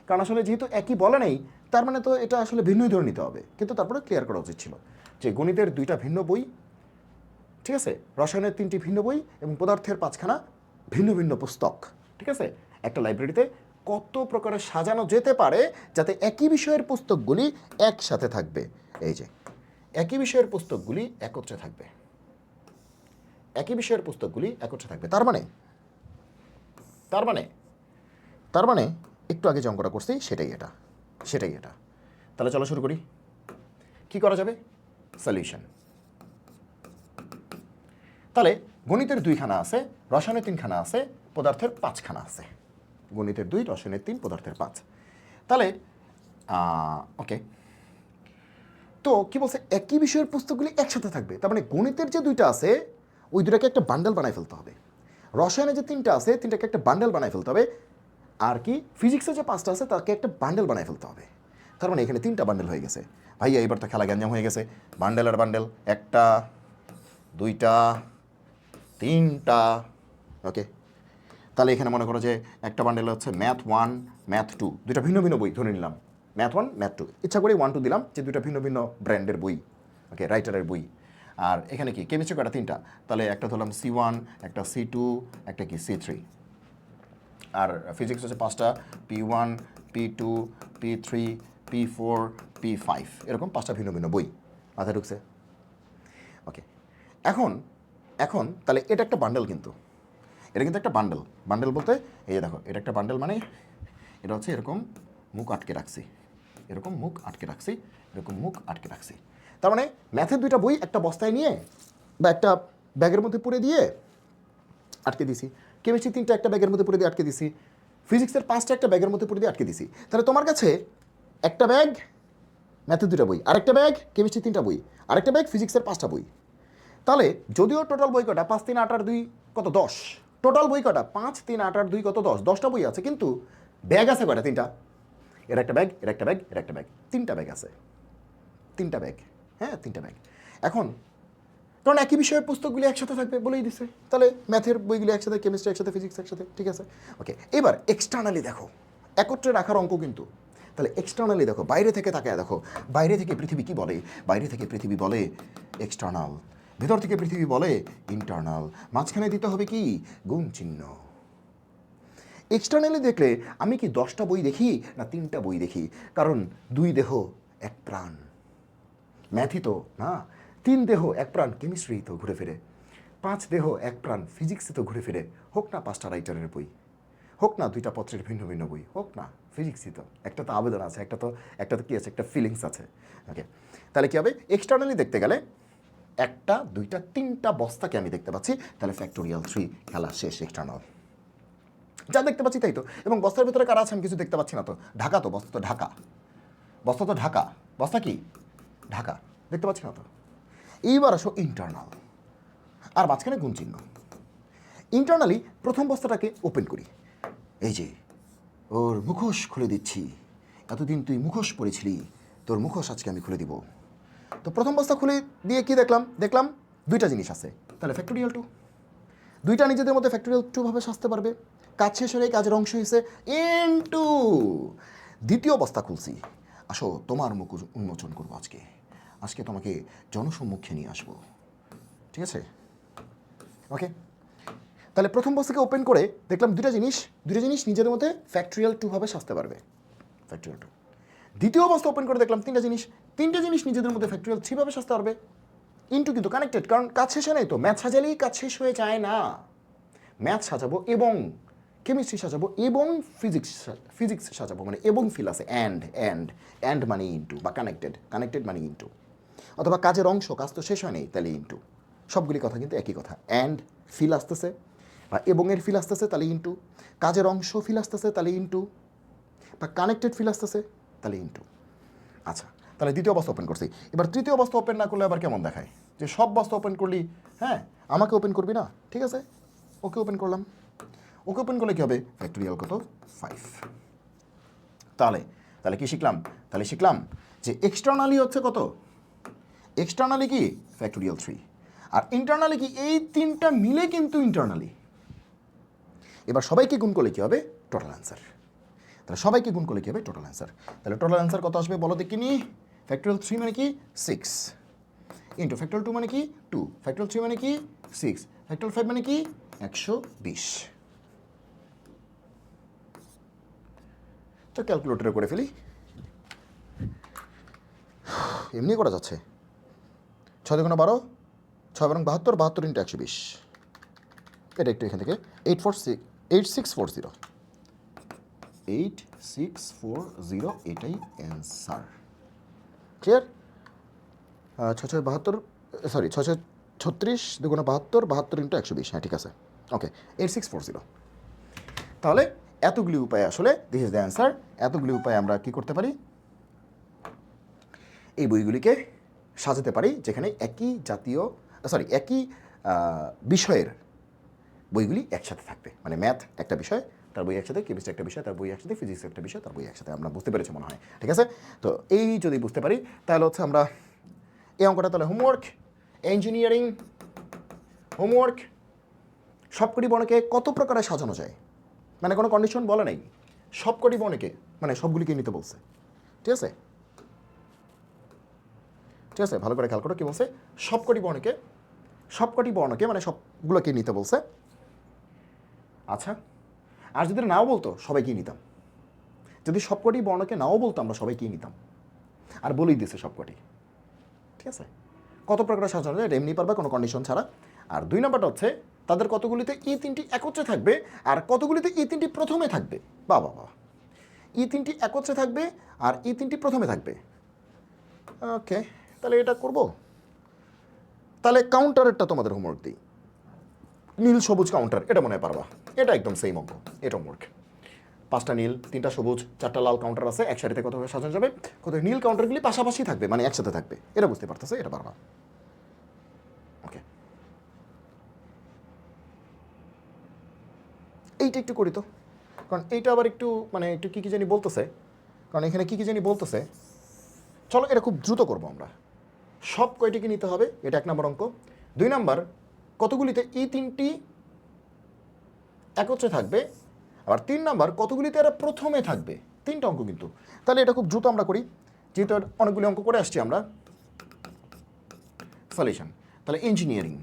কারণ আসলে যেহেতু একই বলে নেই, তার মানে তো এটা আসলে ভিন্নই ধরে নিতে হবে। কিন্তু তারপরে ক্লিয়ার করা উচিত ছিল যে গণিতের 2টা ভিন্ন বই, ঠিক আছে, রসায়নের 3টি ভিন্ন বই এবং পদার্থের 5খানা ভিন্ন ভিন্ন পুস্তক, ঠিক আছে? একটা লাইব্রেরিতে কত প্রকারের সাজানো যেতে পারে যাতে একই বিষয়ের পুস্তকগুলি একসাথে থাকবে। এই যে একই বিষয়ের পুস্তকগুলি একত্রে থাকবে, একই বিষয়ের পুস্তকগুলি একত্রে থাকবে। তার মানে একটু আগে যে অঙ্কটা করছি সেটাই এটা। তাহলে চলো শুরু করি। কি করা যাবে? সলিউশন। তাহলে গণিতের 2খানা আছে, রসায়নের 3খানা আছে, পদার্থের 5খানা আছে। গণিতের 2, রসায়নের 3, পদার্থের 5। তাহলে ওকে, তো কি বলছে? একই বিষয়ের পুস্তকগুলি একসাথে থাকবে। তার মানে গণিতের যে 2টা আছে ওই 2টাকে একটা বান্ডেল বানায় ফেলতে হবে। রসায়নের যে 3টা আছে 3টাকে একটা বান্ডেল বানায় ফেলতে হবে। আর কি ফিজিক্সের যে 5টা আছে তাকে একটা বান্ডেল বানায় ফেলতে হবে। তার মানে এখানে 3টা বান্ডেল হয়ে গেছে। ভাইয়া এবার তো খেলা গ্যাঞ্জাম হয়ে গেছে। বান্ডেল, 1টা 2টা 3টা, ওকে। তাহলে এখানে মনে করো যে একটা বান্ডেল হচ্ছে ম্যাথ 1, ম্যাথ 2, 2টা ভিন্ন ভিন্ন বই ধরে নিলাম। ম্যাথ 1, ম্যাথ 2, ইচ্ছা করে 1, 2 দিলাম যে 2টা ভিন্ন ভিন্ন ব্র্যান্ডের বই, ওকে, রাইটারের বই। আর এখানে কি কেমিস্ট্রি কটা? 3টা। তাহলে একটা ধরলাম C1, একটা C2, একটা কি C3। আর ফিজিক্স হচ্ছে 5টা, P1, P2, P3, P4, P5, এরকম 5টা ভিন্ন ভিন্ন বই। মাথায় ঢুকছে? ওকে। এখন তাহলে এটা একটা বান্ডেল, কিন্তু এটা কিন্তু একটা বান্ডেল বলতে এই যে দেখো, এটা একটা বান্ডেল মানে এটা হচ্ছে এরকম মুখ আটকে রাখছি, এরকম মুখ আটকে রাখছি। তার মানে ম্যাথের 2টা বই একটা বস্তায় নিয়ে বা একটা ব্যাগের মধ্যে পুরে দিয়ে আটকে দিছি, কেমিস্ট্রি 3টা একটা ব্যাগের মধ্যে পুরে দিয়ে আটকে দিছি, ফিজিক্সের 5টা একটা ব্যাগের মধ্যে পুরে দিয়ে আটকে দিছি। তাহলে তোমার কাছে একটা ব্যাগ ম্যাথের 2টা বই, আরেকটা ব্যাগ কেমিস্ট্রি 3টা বই, আরেকটা ব্যাগ ফিজিক্সের 5টা বই। তাহলে যদিও টোটাল বই কটা 5, 3, 8 আর 2 কত 10, টোটাল বই কটা 5, 3, 8 আর 2 কত 10, 10টা বই আছে, কিন্তু ব্যাগ আছে কটা? 3টা। এর একটা ব্যাগ, এর একটা ব্যাগ, এর একটা ব্যাগ, 3টা ব্যাগ আছে, 3টা ব্যাগ, হ্যাঁ 3টা ব্যাগ। এখন কারণ একই বিষয়ের পুস্তকগুলি একসাথে থাকবে বলেই দিছে, তাহলে ম্যাথের বইগুলি একসাথে, কেমিস্ট্রি একসাথে, ফিজিক্স একসাথে, ঠিক আছে? ওকে, এবার এক্সটার্নালি দেখো, একত্রে রাখার অঙ্ক কিন্তু। তাহলে এক্সটার্নালি দেখো, বাইরে থেকে তাকায় দেখো, বাইরে থেকে পৃথিবী কি বলে? বাইরে থেকে পৃথিবী বলে এক্সটার্নাল, ভেতর থেকে পৃথিবী বলে ইন্টারনাল। মাঝখানে দিতে হবে কি? গুণ চিহ্ন। এক্সটার্নালি দেখলে আমি কি 10টা বই দেখি না 3টা বই দেখি? কারণ 2 দেহ 1 প্রাণ, ম্যাথই তো না। 3 দেহ 1 প্রাণ, কেমিস্ট্রি তো ঘুরে ফিরে। 5 দেহ 1 প্রাণ, ফিজিক্সে তো ঘুরে ফিরে। হোক না 5টা রাইটারের বই, হোক না 2টা পত্রের ভিন্ন ভিন্ন বই, হোক না ফিজিক্সই তো, একটা তো আবেদন আছে, একটা তো কি আছে, একটা ফিলিংস আছে, ওকে। তাহলে কি হবে? এক্সটার্নালি দেখতে গেলে 1টা 2টা 3টা বস্তাকে আমি দেখতে পাচ্ছি, তাহলে ফ্যাক্টোরিয়াল 3, খেলা শেষ। এক্সটার্নাল যা দেখতে পাচ্ছি তাই তো, এবং বস্তার ভিতরে কারা আছে আমি কিছু দেখতে পাচ্ছি না তো। ঢাকা তো, বস্তা তো ঢাকা, বস্তা কি ঢাকা, দেখতে পাচ্ছি না তো। এইবার আসো ইন্টারনাল, আর মাঝখানে গুণ চিহ্ন। ইন্টারনালি প্রথম বস্তাটাকে ওপেন করি, এই যে ওর মুখোশ খুলে দিচ্ছি। এতদিন তুই মুখোশ পরেছিলি, তোর মুখোশ আজকে আমি খুলে দিব। তো প্রথম বস্তা খুলে দিয়ে কি দেখলাম 2টা জিনিস আছে, তাহলে ফ্যাক্টোরিয়াল 2। 2টা নিজেদের মধ্যে ফ্যাক্টোরিয়াল 2 ভাবে সাজতে পারবে। কাজ শেষ হলে কাজের অংশ হয়েছে ইনটু। দ্বিতীয় বস্তা খুলছি, আসো তোমার মুখ উন্মোচন করবো আজকে তোমাকে জনসম্মুখে নিয়ে আসবো, ঠিক আছে? ওকে, তাহলে প্রথম বস্তাকে ওপেন করে দেখলাম 2টা জিনিস নিজেদের মধ্যে ফ্যাক্টোরিয়াল 2 ভাবে সাজতে পারবে, ফ্যাক্টোরিয়াল 2। দ্বিতীয় বস্তা ওপেন করে দেখলাম 3টা জিনিস নিজেদের মধ্যে ফ্যাক্টোরিয়াল 3 ভাবে সাজতে পারবে, ইনটু কিন্তু কানেক্টেড, কারণ কাজ শেষে নেই তো। ম্যাথ সাজালেই কাজ শেষ হয়ে যায় না, ম্যাথ সাজাবো এবং কেমিস্ট্রি সাজাবো এবং ফিজিক্স সাজাবো, মানে এবং ফিল আছে, অ্যান্ড মানে ইনটু, বা কানেক্টেড মানে ইনটু, অথবা কাজের অংশ, কাজ তো শেষ হয়নি তাহলে ইনটু। সবগুলি কথা কিন্তু একই কথা, অ্যান্ড ফিল আসতেছে বা এবংয়ের ফিল আসতেছে তাহলে ইনটু, কাজের অংশ ফিল আসতেছে তাহলে ইনটু, বা কানেক্টেড ফিল আসতেছে তাহলে ইনটু। আচ্ছা, তাহলে দ্বিতীয় বস্তা ওপেন করছি। এবার তৃতীয় বস্তা ওপেন না করলে আবার কেমন দেখায়, যে সব বস্তা ওপেন করলি, হ্যাঁ আমাকে ওপেন করবি না, ঠিক আছে, ওকে ওপেন করলাম। ওকে ওপেন করলে কী হবে, ফ্যাক্টোরিয়াল কত 5। তাহলে তাহলে কি শিখলাম, তাহলে শিখলাম যে এক্সটার্নালি হচ্ছে কত, এক্সটার্নালি কি ফ্যাক্টোরিয়াল 3, আর ইন্টারনালি কি এই তিনটা মিলে কিন্তু ইন্টারনালি। এবার সবাইকে গুণ করলে কী হবে, টোটাল অ্যান্সার। তাহলে সবাইকে গুণ করলে কী হবে, টোটাল অ্যান্সার। তাহলে টোটাল অ্যান্সার কত আসবে বলো দেখিনি, ফ্যাক্টোরিয়াল 3 মানে কি 6 ইন্টু ফ্যাক্টোরিয়াল 2 মানে কি 2, ফ্যাক্টোরিয়াল 3 মানে কি 6, ফ্যাক্টোরিয়াল 5 মানে কি 120। তো ক্যালকুলেটরে করে ফেলি, এমনি করা যাচ্ছে। 6 2 12, 6 এবং 72, 72 ইন্টু 120। এটা একটু এখান থেকে 8640, 8640 এটাই অ্যান্সার। ক্লিয়ার? 6 72, সরি 6 36 2 72, 72 ইন্টু 120, হ্যাঁ ঠিক আছে, ওকে 8640। তাহলে এতগুলি উপায় আসলে দিস ইজ দ্য অ্যান্সার। এতগুলি উপায় আমরা কি করতে পারি, এই বইগুলিকে সাজাতে পারি, যেখানে একই জাতীয় একই বিষয়ের বইগুলি একসাথে থাকবে। মানে ম্যাথ একটা বিষয়, তার বই একসাথে, কেমিস্ট্রি একটা বিষয়, তার বই একসাথে, ফিজিক্স একটা বিষয়, তার বই একসাথে। আমরা বুঝতে পেরেছি মনে হয়, ঠিক আছে। তো এই যদি বুঝতে পারি তাহলে হচ্ছে আমরা এই অঙ্কটা, তাহলে হোমওয়ার্ক, ইঞ্জিনিয়ারিং হোমওয়ার্ক, সবকটি বর্ণকে কত প্রকারে সাজানো যায়, মানে কোনো কন্ডিশন বলা নেই, সবকটি বর্ণকে মানে সবগুলিকে নিতে বলছে, ঠিক আছে, ঠিক আছে, ভালো করে খেয়াল করো কি বলছে, সবকটি বর্ণকে মানে সবগুলোকে নিতে বলছে। আচ্ছা, আর যদি নাও বলতো সবাইকেই নিতাম, যদি সবকটি বর্ণকে নাও বলতো আমরা সবাইকেই নিতাম, আর বলেই দিছে সবকটি, ঠিক আছে। কত প্রকার সাজানো যায় এটা এমনি পারবা কোনো কন্ডিশন ছাড়া। আর 2 নম্বরটা হচ্ছে তাদের কতগুলিতে ই তিনটি একত্রে থাকবে আর কতগুলিতে ই তিনটি প্রথমে থাকবে। বাবা বাবা, ই তিনটি একত্রে থাকবে আর ই তিনটি প্রথমে থাকবে। ওকে, তাহলে এটা করব। তাহলে কাউন্টারেরটা তোমাদের হোমওয়ার্ক দিই, নীল সবুজ কাউন্টার, এটা মনে হয় পারবা, এটা একদম সেম অঙ্ক, এটা হোমওয়ার্ক। 5টা নীল, 3টা সবুজ, 4টা লাল কাউন্টার আছে, এক সারিতে কতভাবে সাজানো যাবে, কত নীল কাউন্টারগুলি পাশাপাশি থাকবে মানে একসাথে থাকবে, এটা বুঝতে পারতেছে, এটা পারবা। ওকে, এইটা একটু করি তো, কারণ এইটা আবার একটু মানে একটু কী কী জানি বলতেছে, কারণ এখানে কী কী জানি বলতেছে। চলো এটা খুব দ্রুত করবো আমরা। সব কয়টিকে নিতে হবে, এটা 1 নম্বর অঙ্ক। 2 নম্বর, কতগুলিতে ই তিনটি একত্রে থাকবে, আবার 3 নম্বর, কতগুলিতে এরা প্রথমে থাকবে। 3টা অঙ্ক কিন্তু, তাহলে এটা খুব দ্রুত আমরা করি, যেহেতু অনেকগুলি অঙ্ক করে আসছি আমরা। সলিউশন, তাহলে ইঞ্জিনিয়ারিং,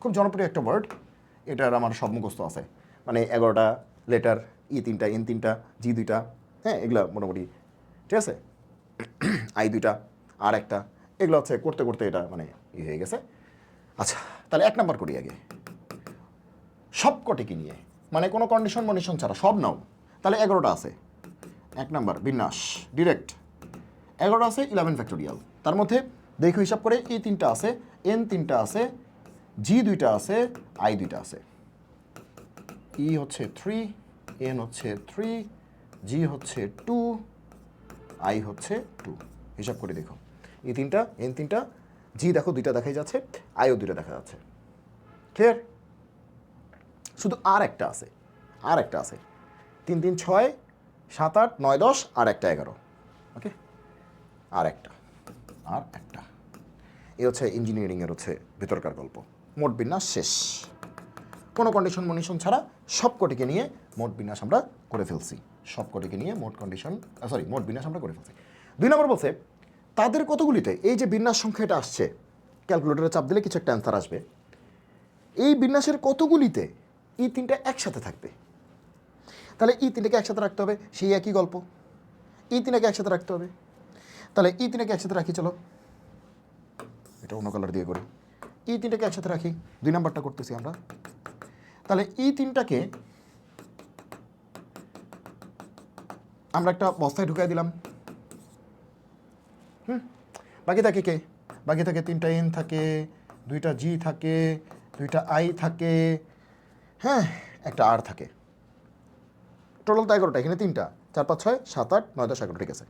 খুব জনপ্রিয় একটা ওয়ার্ড, এটার আমার সব মুখস্থ আছে, মানে 11টা লেটার, ই 3টা, এন 3টা, জি 2টা, হ্যাঁ এগুলো মোটামুটি ঠিক আছে, আই 2টা, আর একটা, এগুলো হচ্ছে করতে করতে এটা মানে হয়ে গেছে। আচ্ছা, তাহলে 1 নম্বর করি আগে, সব কটিকে নিয়ে, মানে কোনো কন্ডিশন ছাড়া সব নাও, তাহলে 11টা আছে। 1 নম্বর বিন্যাস, ডিরেক্ট 11টা আছে, 11 ফ্যাক্টোরিয়াল। তার মধ্যে দেখো হিসাব করে ই 3টা আছে, এন 3টা আছে, জি 2টা আছে, আই 2টা আছে। ই হচ্ছে 3, এন হচ্ছে 3, জি হচ্ছে 2, আই হচ্ছে 2। হিসাব করে দেখো, ই 3টা, এন 3টা, জি দেখো 2টা দেখাই যাচ্ছে, আইও 2টা দেখা যাচ্ছে। ক্লিয়ার? শুধু আর একটা আছে, 3 3 6 7 8 9 10, আর একটা 11। ওকে, আর একটা এই হচ্ছে ইঞ্জিনিয়ারিংয়ের হচ্ছে ভেতরকার গল্প। মোট বিন্যাস শেষ, কোনো কন্ডিশন ছাড়া সবকটিকে নিয়ে মোট বিন্যাস আমরা করে ফেলছি, মোট বিন্যাস আমরা করে ফেলছি। 2 নম্বর বলছে তাদের কতগুলিতে, এই যে বিন্যাস সংখ্যাটা আসছে, ক্যালকুলেটরে চাপ দিলে কিছু একটা অ্যান্সার আসবে, এই বিন্যাসের কতগুলিতে ই 3টা একসাথে থাকবে। তাহলে ই 3টাকে একসাথে রাখতে হবে, সেই একই গল্প, ই 3টাকে একসাথে রাখতে হবে। তাহলে ই 3টাকে একসাথে রাখি, চলো এটা অন্য কালার দিয়ে করি, ই 3টাকে একসাথে রাখি, 2 নম্বরটা করতেছি আমরা। তাহলে ই 3টাকে আমরা একটা বস্তায় ঢুকাই দিলাম, বাকি থাকে কে, বাকি থাকে 3টা এন থাকে, 2টা জি থাকে, 2টা আই থাকে, হ্যাঁ একটা আর থাকে, টোটাল তো 11টা, এখানে 3টা, 4 5 6 7 8 9 10 11, ঠিক আছে।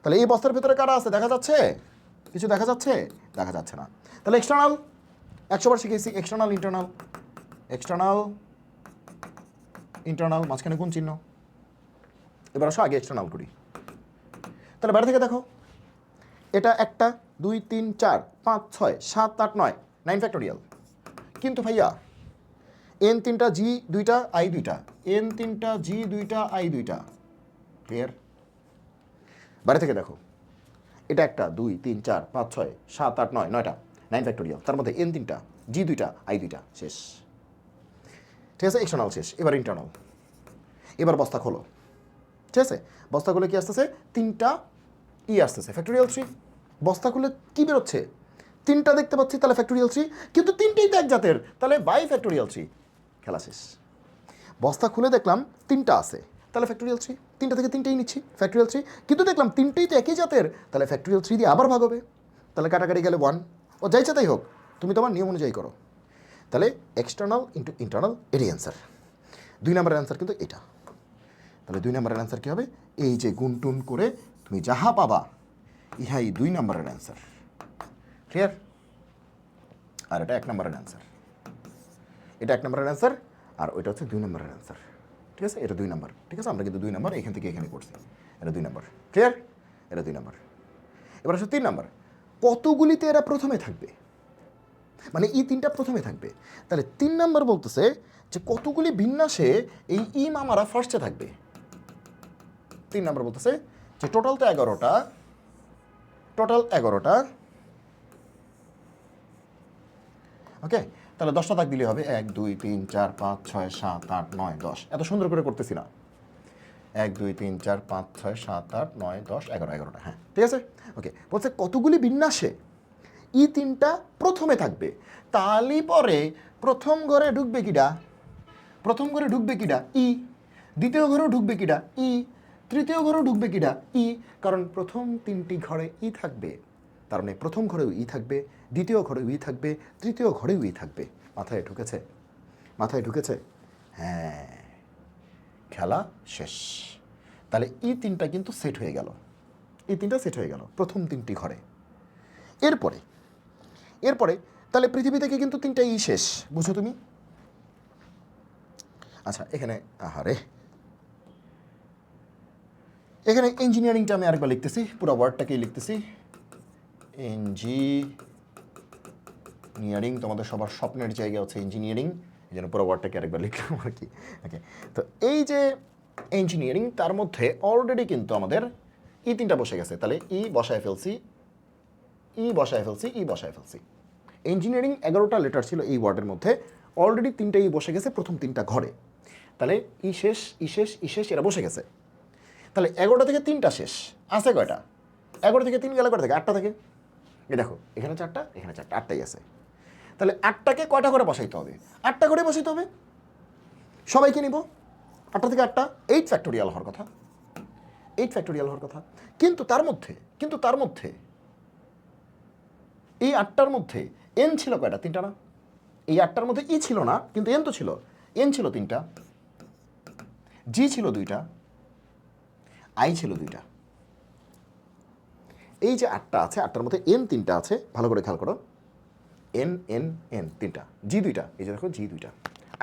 তাহলে এই বস্তার ভেতরে কারা আছে দেখা যাচ্ছে? কিছু দেখা যাচ্ছে? দেখা যাচ্ছে না। তাহলে এক্সটার্নাল 100 বার শিখেছি, এক্সটার্নাল ইন্টারনাল, এক্সটার্নাল ইন্টারনাল, মাঝখানে কোন চিহ্ন? এবার আসো আগে এক্সটার্নাল করি। তাহলে বাইরে থেকে দেখো, এটা 1টা 2 3 4 5 6 7 8 9, 9 ফ্যাক্টোরিয়াল। কিন্তু ভাইয়া n 3টা g 2টা i 2টা, n 3টা g 2টা i 2টা, ক্লিয়ার? বাইরে থেকে দেখো, এটা 1টা 2 3 4 5 6 7 8 9, 9টা, 9 ফ্যাক্টোরিয়াল। তার মধ্যে n 3টা g 2টা i 2টা, শেষ। ঠিক আছে, এক্সটার্নাল শেষ। এবার ইন্টারনাল। এবার বস্তা খোলো, ঠিক আছে? বস্তা খুলে কি আসতেছে? 3টা ই আসতেছে, ফ্যাক্টোরিয়াল 3। বস্তা খুলে কি বেরোচ্ছে? 3টা দেখতে পাচ্ছি, তাহলে ফ্যাক্টোরিয়াল 3, কিন্তু 3টেই তো এক জাতের, তাহলে বাই ফ্যাক্টোরিয়াল 3, খেলা শেষ। বস্তা খুলে দেখলাম 3টা আছে, তাহলে ফ্যাক্টোরিয়াল 3, 3টা থেকে 3টেই নিচ্ছি, ফ্যাক্টোরিয়াল 3, কিন্তু দেখলাম 3টেই তো একই জাতের, তাহলে ফ্যাক্টোরিয়াল 3 দিয়ে আবার ভাগ হবে, তাহলে কাটাকাটি গেলে 1। ও যাইছে তাই হোক, তুমি তোমার নিয়ম অনুযায়ী করো। তাহলে এক্সটার্নাল ইন্টু ইন্টারনাল, এটাই অ্যান্সার। 2 নম্বরের অ্যান্সার কিন্তু এটা। তাহলে 2 নম্বরের অ্যান্সার কী হবে? এই যে গুণ টুন করে তুমি যাহা পাবা, ইহাই 2 নম্বরের অ্যান্সার, ক্লিয়ার? আর এটা 1 নম্বরের অ্যান্সার, এটা 1 নম্বরের অ্যান্সার, আর ওইটা হচ্ছে 2 নম্বরের অ্যান্সার, ঠিক আছে? এটা 2 নম্বর, ঠিক আছে? আমরা কিন্তু 2 নম্বর এখান থেকে এখানে করছি, এটা 2 নম্বর, ক্লিয়ার? এটা 2 নম্বর। এবার আসলে 3 নম্বর, কতগুলিতে এরা প্রথমে থাকবে, মানে ই 3টা প্রথমে থাকবে। তাহলে 3 নম্বর বলতেছে যে কতগুলি বিন্যাসে এই ই মামারা ফার্স্টে থাকবে। 3 নম্বর বলতেছে যে টোটাল তো 11টা, টোটাল 11টা, ওকে? তাহলে 10টা দাগ দিলে হবে, 1 2 3 4 5 6 7 8 9 10। এত সুন্দর করে করতেছি না, 1 2 3 4 5 6 7 8 9 10 11, 11টা, হ্যাঁ, ঠিক আছে? ওকে, বলছে কতগুলি বিন্যাসে ই 3টা প্রথমে থাকবে, তাহলে পরে প্রথম ঘরে ঢুকবে কিডা? প্রথম ঘরে ঢুকবে কিডা? ই। দ্বিতীয় ঘরেও ঢুকবে কিডা? ই। তৃতীয় ঘরেও ঢুকবে কিডা? ই। কারণ প্রথম 3টি ঘরে ই থাকবে, তার মানে প্রথম ঘরেও ই থাকবে, দ্বিতীয় ঘরেও ই থাকবে, তৃতীয় ঘরেও ই থাকবে। মাথায় ঢুকেছে? মাথায় ঢুকেছে? হ্যাঁ, খেলা শেষ। তাহলে ই 3টা কিন্তু সেট হয়ে গেল, এই 3টা সেট হয়ে গেল প্রথম 3টি ঘরে। এরপরে এরপরে তাহলে পৃথিবী থেকে কিন্তু 3টা ই শেষ, বুঝো তুমি? আচ্ছা, এখানে আহারে, এখানে ইঞ্জিনিয়ারিংটা আমি আরেকবার লিখতেছি, পুরো ওয়ার্ডটাকেই লিখতেছি, ইঞ্জিনিয়ারিং। তোমাদের সবার স্বপ্নের জায়গা হচ্ছে ইঞ্জিনিয়ারিং, এই জন্য পুরো ওয়ার্ডটাকে আরেকবার লিখলাম আর কি। ওকে, তো এই যে ইঞ্জিনিয়ারিং, তার মধ্যে অলরেডি কিন্তু আমাদের ই 3টা বসে গেছে, তাহলে ই বসায় ফেলছি, ই বসায় ফেলছি, ই বসায় ফেলছি। ইঞ্জিনিয়ারিং 11টা লেটার ছিল এই ওয়ার্ডের মধ্যে, অলরেডি 3টা ই বসে গেছে প্রথম 3টা ঘরে, তাহলে ই শেষ, ই শেষ, ই শেষ, এরা বসে গেছে। তাহলে 11টা থেকে 3টা শেষ, আছে কয়টা? 11 থেকে 3 গেলে কয়টা থেকে? 8টা থেকে। এ দেখো, এখানে 4টা, এখানে 4টা, 8টাই আছে। তাহলে 8টাকে কয়টা করে বসাইতে হবে? 8টা করে বসাইতে হবে, সবাইকে নিব। 8টা থেকে 8টা, 8 ফ্যাক্টোরিয়াল হওয়ার কথা, 8 ফ্যাক্টোরিয়াল হওয়ার কথা। কিন্তু তার মধ্যে এই 8টার মধ্যে এন ছিল কয়টা? 3টা না? এই 8টার মধ্যে ই ছিল না, কিন্তু এন তো ছিল। এন ছিল 3টা, জি ছিল 2টা, আই ছিল 2টা। এই যে 8টা আছে, 8টার মধ্যে এন 3টা আছে, ভালো করে খেয়াল করো, এন এন এন 3টা, জি 2টা, এই যে দেখো জি 2টা,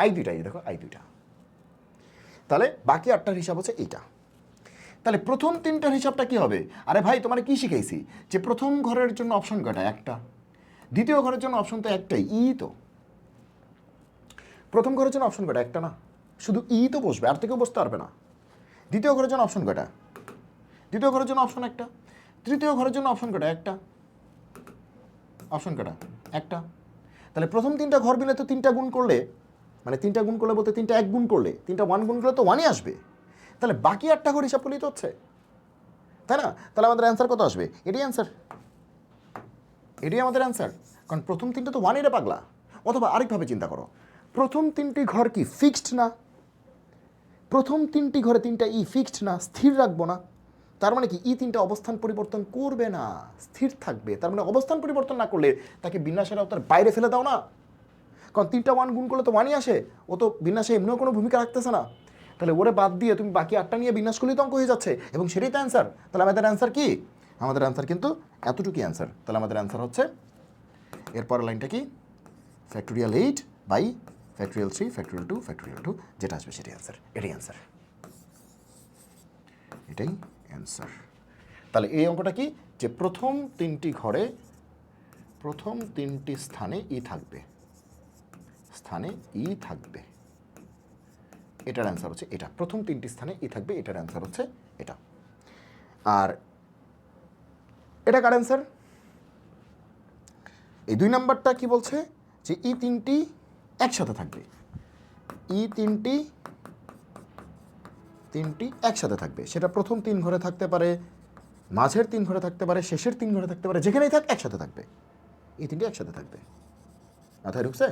আই 2টা, এই যে দেখো আই 2টা। তাহলে বাকি 8টার হিসাব হচ্ছে এইটা। তাহলে প্রথম 3টার হিসাবটা কি হবে? আরে ভাই, তোমার কি শিখাইছি যে প্রথম ঘরের জন্য অপশন কয়টা? একটা। দ্বিতীয় ঘরের জন্য অপশন তো একটাই, ই তো। প্রথম ঘরের জন্য অপশন কয়টা? একটা না, শুধু ই তো বসবে, আর থেকেও বসতে পারবে না। দ্বিতীয় ঘরের জন্য অপশন কয়টা? দ্বিতীয় ঘরের জন্য অপশন একটা। তৃতীয় ঘরের জন্য অপশন কয়টা? একটা। অপশন কয়টা? একটা। তাহলে প্রথম 3টা ঘর মিলে তো 3টা গুণ করলে, মানে 3টা গুণ করলে বলতে 3টা 1 গুণ করলে, 3টা 1 গুণ করলে তো 1ই আসবে। তাহলে বাকি 8টা ঘর হিসাব করলেই তো হচ্ছে, তাই না? তাহলে আমাদের অ্যান্সার কত আসবে? এটাই অ্যান্সার, এটাই আমাদের অ্যান্সার। কারণ প্রথম 3টা তো 1 রে পাগলা। অথবা আরেকভাবে চিন্তা করো, প্রথম 3টি ঘর কি ফিক্সড না? প্রথম 3টি ঘরে 3টা ই ফিক্সড না, স্থির রাখবো না। তার মানে কি ই 3টা অবস্থান পরিবর্তন করবে না, স্থির থাকবে। তার মানে অবস্থান পরিবর্তন না করলে তাকে বিন্যাসের আওতার বাইরে ফেলে দাও না। কারণ 3টা 1 গুণ করলে তো 1ই আসে, ও তো বিন্যাসে এমনিও কোনো ভূমিকা রাখতেছে না। তাহলে ওরে বাদ দিয়ে তুমি বাকি 8টা নিয়ে বিন্যাস করলেই তো অঙ্ক হয়ে যাচ্ছে, এবং সেটাই তো অ্যান্সার। তাহলে আমাদের অ্যান্সার কি? আমাদের অ্যান্সার কিন্তু এতটুকুই অ্যান্সার। তাহলে আমাদের অ্যান্সার হচ্ছে এরপরের লাইনটা কি, factorial 8 by factorial 3 factorial 2 factorial 2, যেটা আসবে সেটাই অ্যান্সার। এটাই অ্যান্সার, এটাই অ্যান্সার। তাহলে এই অঙ্কটা কি, যে প্রথম 3টি ঘরে প্রথম 3টি স্থানে ই থাকবে, স্থানে ই থাকবে, এটার অ্যান্সার হচ্ছে এটা। প্রথম 3টি স্থানে ই থাকবে, এটার অ্যান্সার হচ্ছে এটা। আর এটা কার অ্যান্সার? এই 2 নাম্বারটা কি বলছে, যে ই 3টি একসাথে থাকবে, ই 3টি একসাথে থাকবে। সেটা প্রথম 3 ঘরে থাকতে পারে, মাঝের 3 ঘরে থাকতে পারে, শেষের 3 ঘরে থাকতে পারে, যেখানেই থাক একসাথে থাকবে। এই 3টি একসাথে থাকবে, মাথায় ঢুকছে?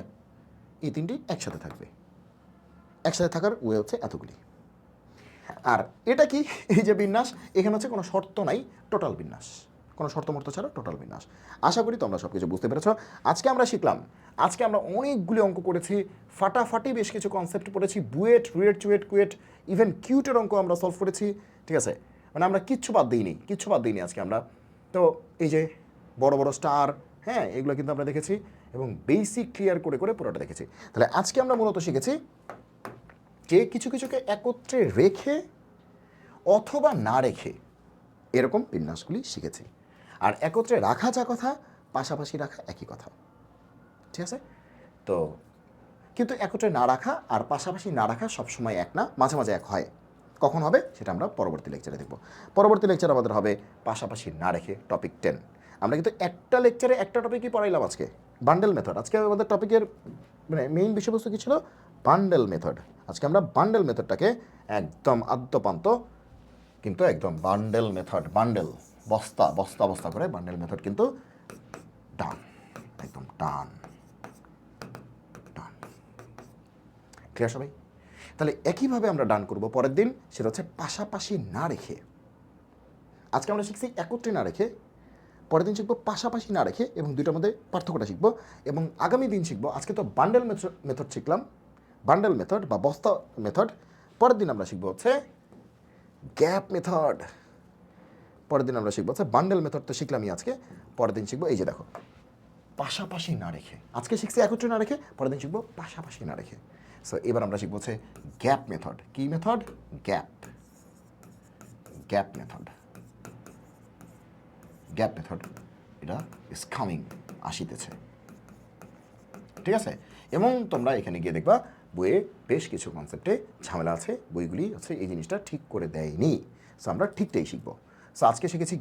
এই 3টি একসাথে থাকবে, একসাথে থাকার ওয়ে হচ্ছে এতগুলি। আর এটা কি, এই যে বিন্যাস, এখানে হচ্ছে কোনো শর্ত নাই, টোটাল বিন্যাস, কোনো শর্তমর্ত ছাড়া টোটাল বিন্যাস। আশা করি তোমরা সব কিছু বুঝতে পেরেছ। আজকে আমরা শিখলাম, আজকে আমরা অনেকগুলি অঙ্ক করেছি, ফাটাফাটি বেশ কিছু কনসেপ্ট পড়েছি, বুয়েট, রুয়েট, চুয়েট, কুয়েট, ইভেন কিউটের অঙ্ক আমরা সলভ করেছি। ঠিক আছে, মানে আমরা কিচ্ছু বাদ দিইনি, কিচ্ছু বাদ দিইনি আজকে আমরা। তো এই যে বড় বড় স্টার, হ্যাঁ, এগুলো কিন্তু আমরা দেখেছি, এবং বেসিক ক্লিয়ার করে করে পুরোটা দেখেছি। তাহলে আজকে আমরা মূলত শিখেছি যে কিছু কিছুকে একত্রে রেখে অথবা না রেখে এরকম বিন্যাসগুলি শিখেছি। আর একত্রে রাখা যা কথা, পাশাপাশি রাখা একই কথা। ঠিক আছে, তো কিন্তু একত্রে না রাখা আর পাশাপাশি না রাখা সবসময় এক না, মাঝে মাঝে এক হয়। কখন হবে সেটা আমরা পরবর্তী লেকচারে দেখব। পরবর্তী লেকচার আমাদের হবে পাশাপাশি না রেখে, টপিক 10। আমরা কিন্তু একটা লেকচারে একটা টপিকই পড়াইলাম আজকে, বান্ডেল মেথড। আজকে আমাদের টপিকের মানে মেইন বিষয়বস্তু কী ছিল? Bundle method. আজকে আমরা বান্ডেল মেথডটাকে একদম আদ্যপান্ত, কিন্তু একদম বান্ডেল মেথড, বান্ডেল বস্তা বস্তা বস্তা করে বান্ডেল মেথড কিন্তু ডান, একদম ডান ডান। ক্লিয়ার সবাই? তাহলে একইভাবে আমরা ডান করব পরের দিন, সেটা হচ্ছে পাশাপাশি না রেখে। আজকে আমরা শিখছি একত্রে না রেখে, পরের দিন শিখবো পাশাপাশি না রেখে, এবং দুইটার মধ্যে পার্থক্যটা শিখবো। এবং আগামী দিন শিখবো, আজকে তো বান্ডেল মেথড শিখলাম, বান্ডেল মেথড বা বস্তা মেথড। পরের দিন আমরা শিখবো হচ্ছে গ্যাপ মেথড। পরের দিন আমরা শিখবো হচ্ছে বান্ডেল মেথড, তো শিখলামই আজকে। পরের দিন শিখবো এই যে দেখো, পাশাপাশি না রেখে। আজকে শিখছি একত্রে না রেখে, পরের দিন শিখবো পাশাপাশি না রেখে। সো এবার আমরা শিখবো হচ্ছে গ্যাপ মেথড। কি method? Gap, gap method, gap method. এটা ইজ কামিং, আসিতেছে। ঠিক আছে, এবং তোমরা এখানে গিয়ে দেখবা বইয়ে বেশ কিছু কনসেপ্টে ঝামেলা আছে, বইগুলি হচ্ছে এই জিনিসটা ঠিক করে দেয়নি। সো আমরা ঠিকটাই শিখবো। সো আজকে শিখেছি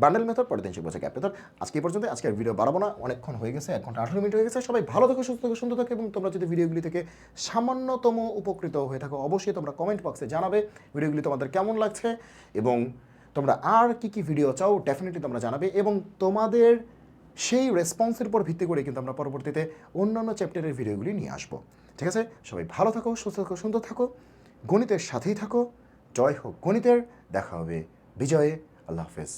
বান্ডেল মেথড, পরের দিন শিখবো গ্যাপ মেথড। আজকে এই পর্যন্ত, আজকে ভিডিও বাড়াবো না, অনেকক্ষণ হয়ে গেছে, 1 ঘন্টা 18 মিনিট হয়ে গেছে। সবাই ভালো থাকো, সুস্থ থাকো, সুন্দর থাকো, এবং তোমরা যদি ভিডিওগুলি থেকে সামান্যতম উপকৃত হয়ে থাকো, অবশ্যই তোমরা কমেন্ট বক্সে জানাবে ভিডিওগুলি তোমাদের কেমন লাগছে, এবং তোমরা আর কি কি ভিডিও চাও ডেফিনেটলি তোমরা জানাবে। এবং তোমাদের সেই রেসপন্সের উপর ভিত্তি করে কিন্তু আমরা পরবর্তীতে অন্যান্য চ্যাপ্টারের ভিডিওগুলি নিয়ে আসবো। ঠিক আছে, সবাই ভালো থাকো, সুস্থ থাকো, সুন্দর থাকো, গণিতের সাথেই থাকো। জয় হোক গণিতের, দেখা হবে বিজয়ে। আল্লাহ হাফেজ।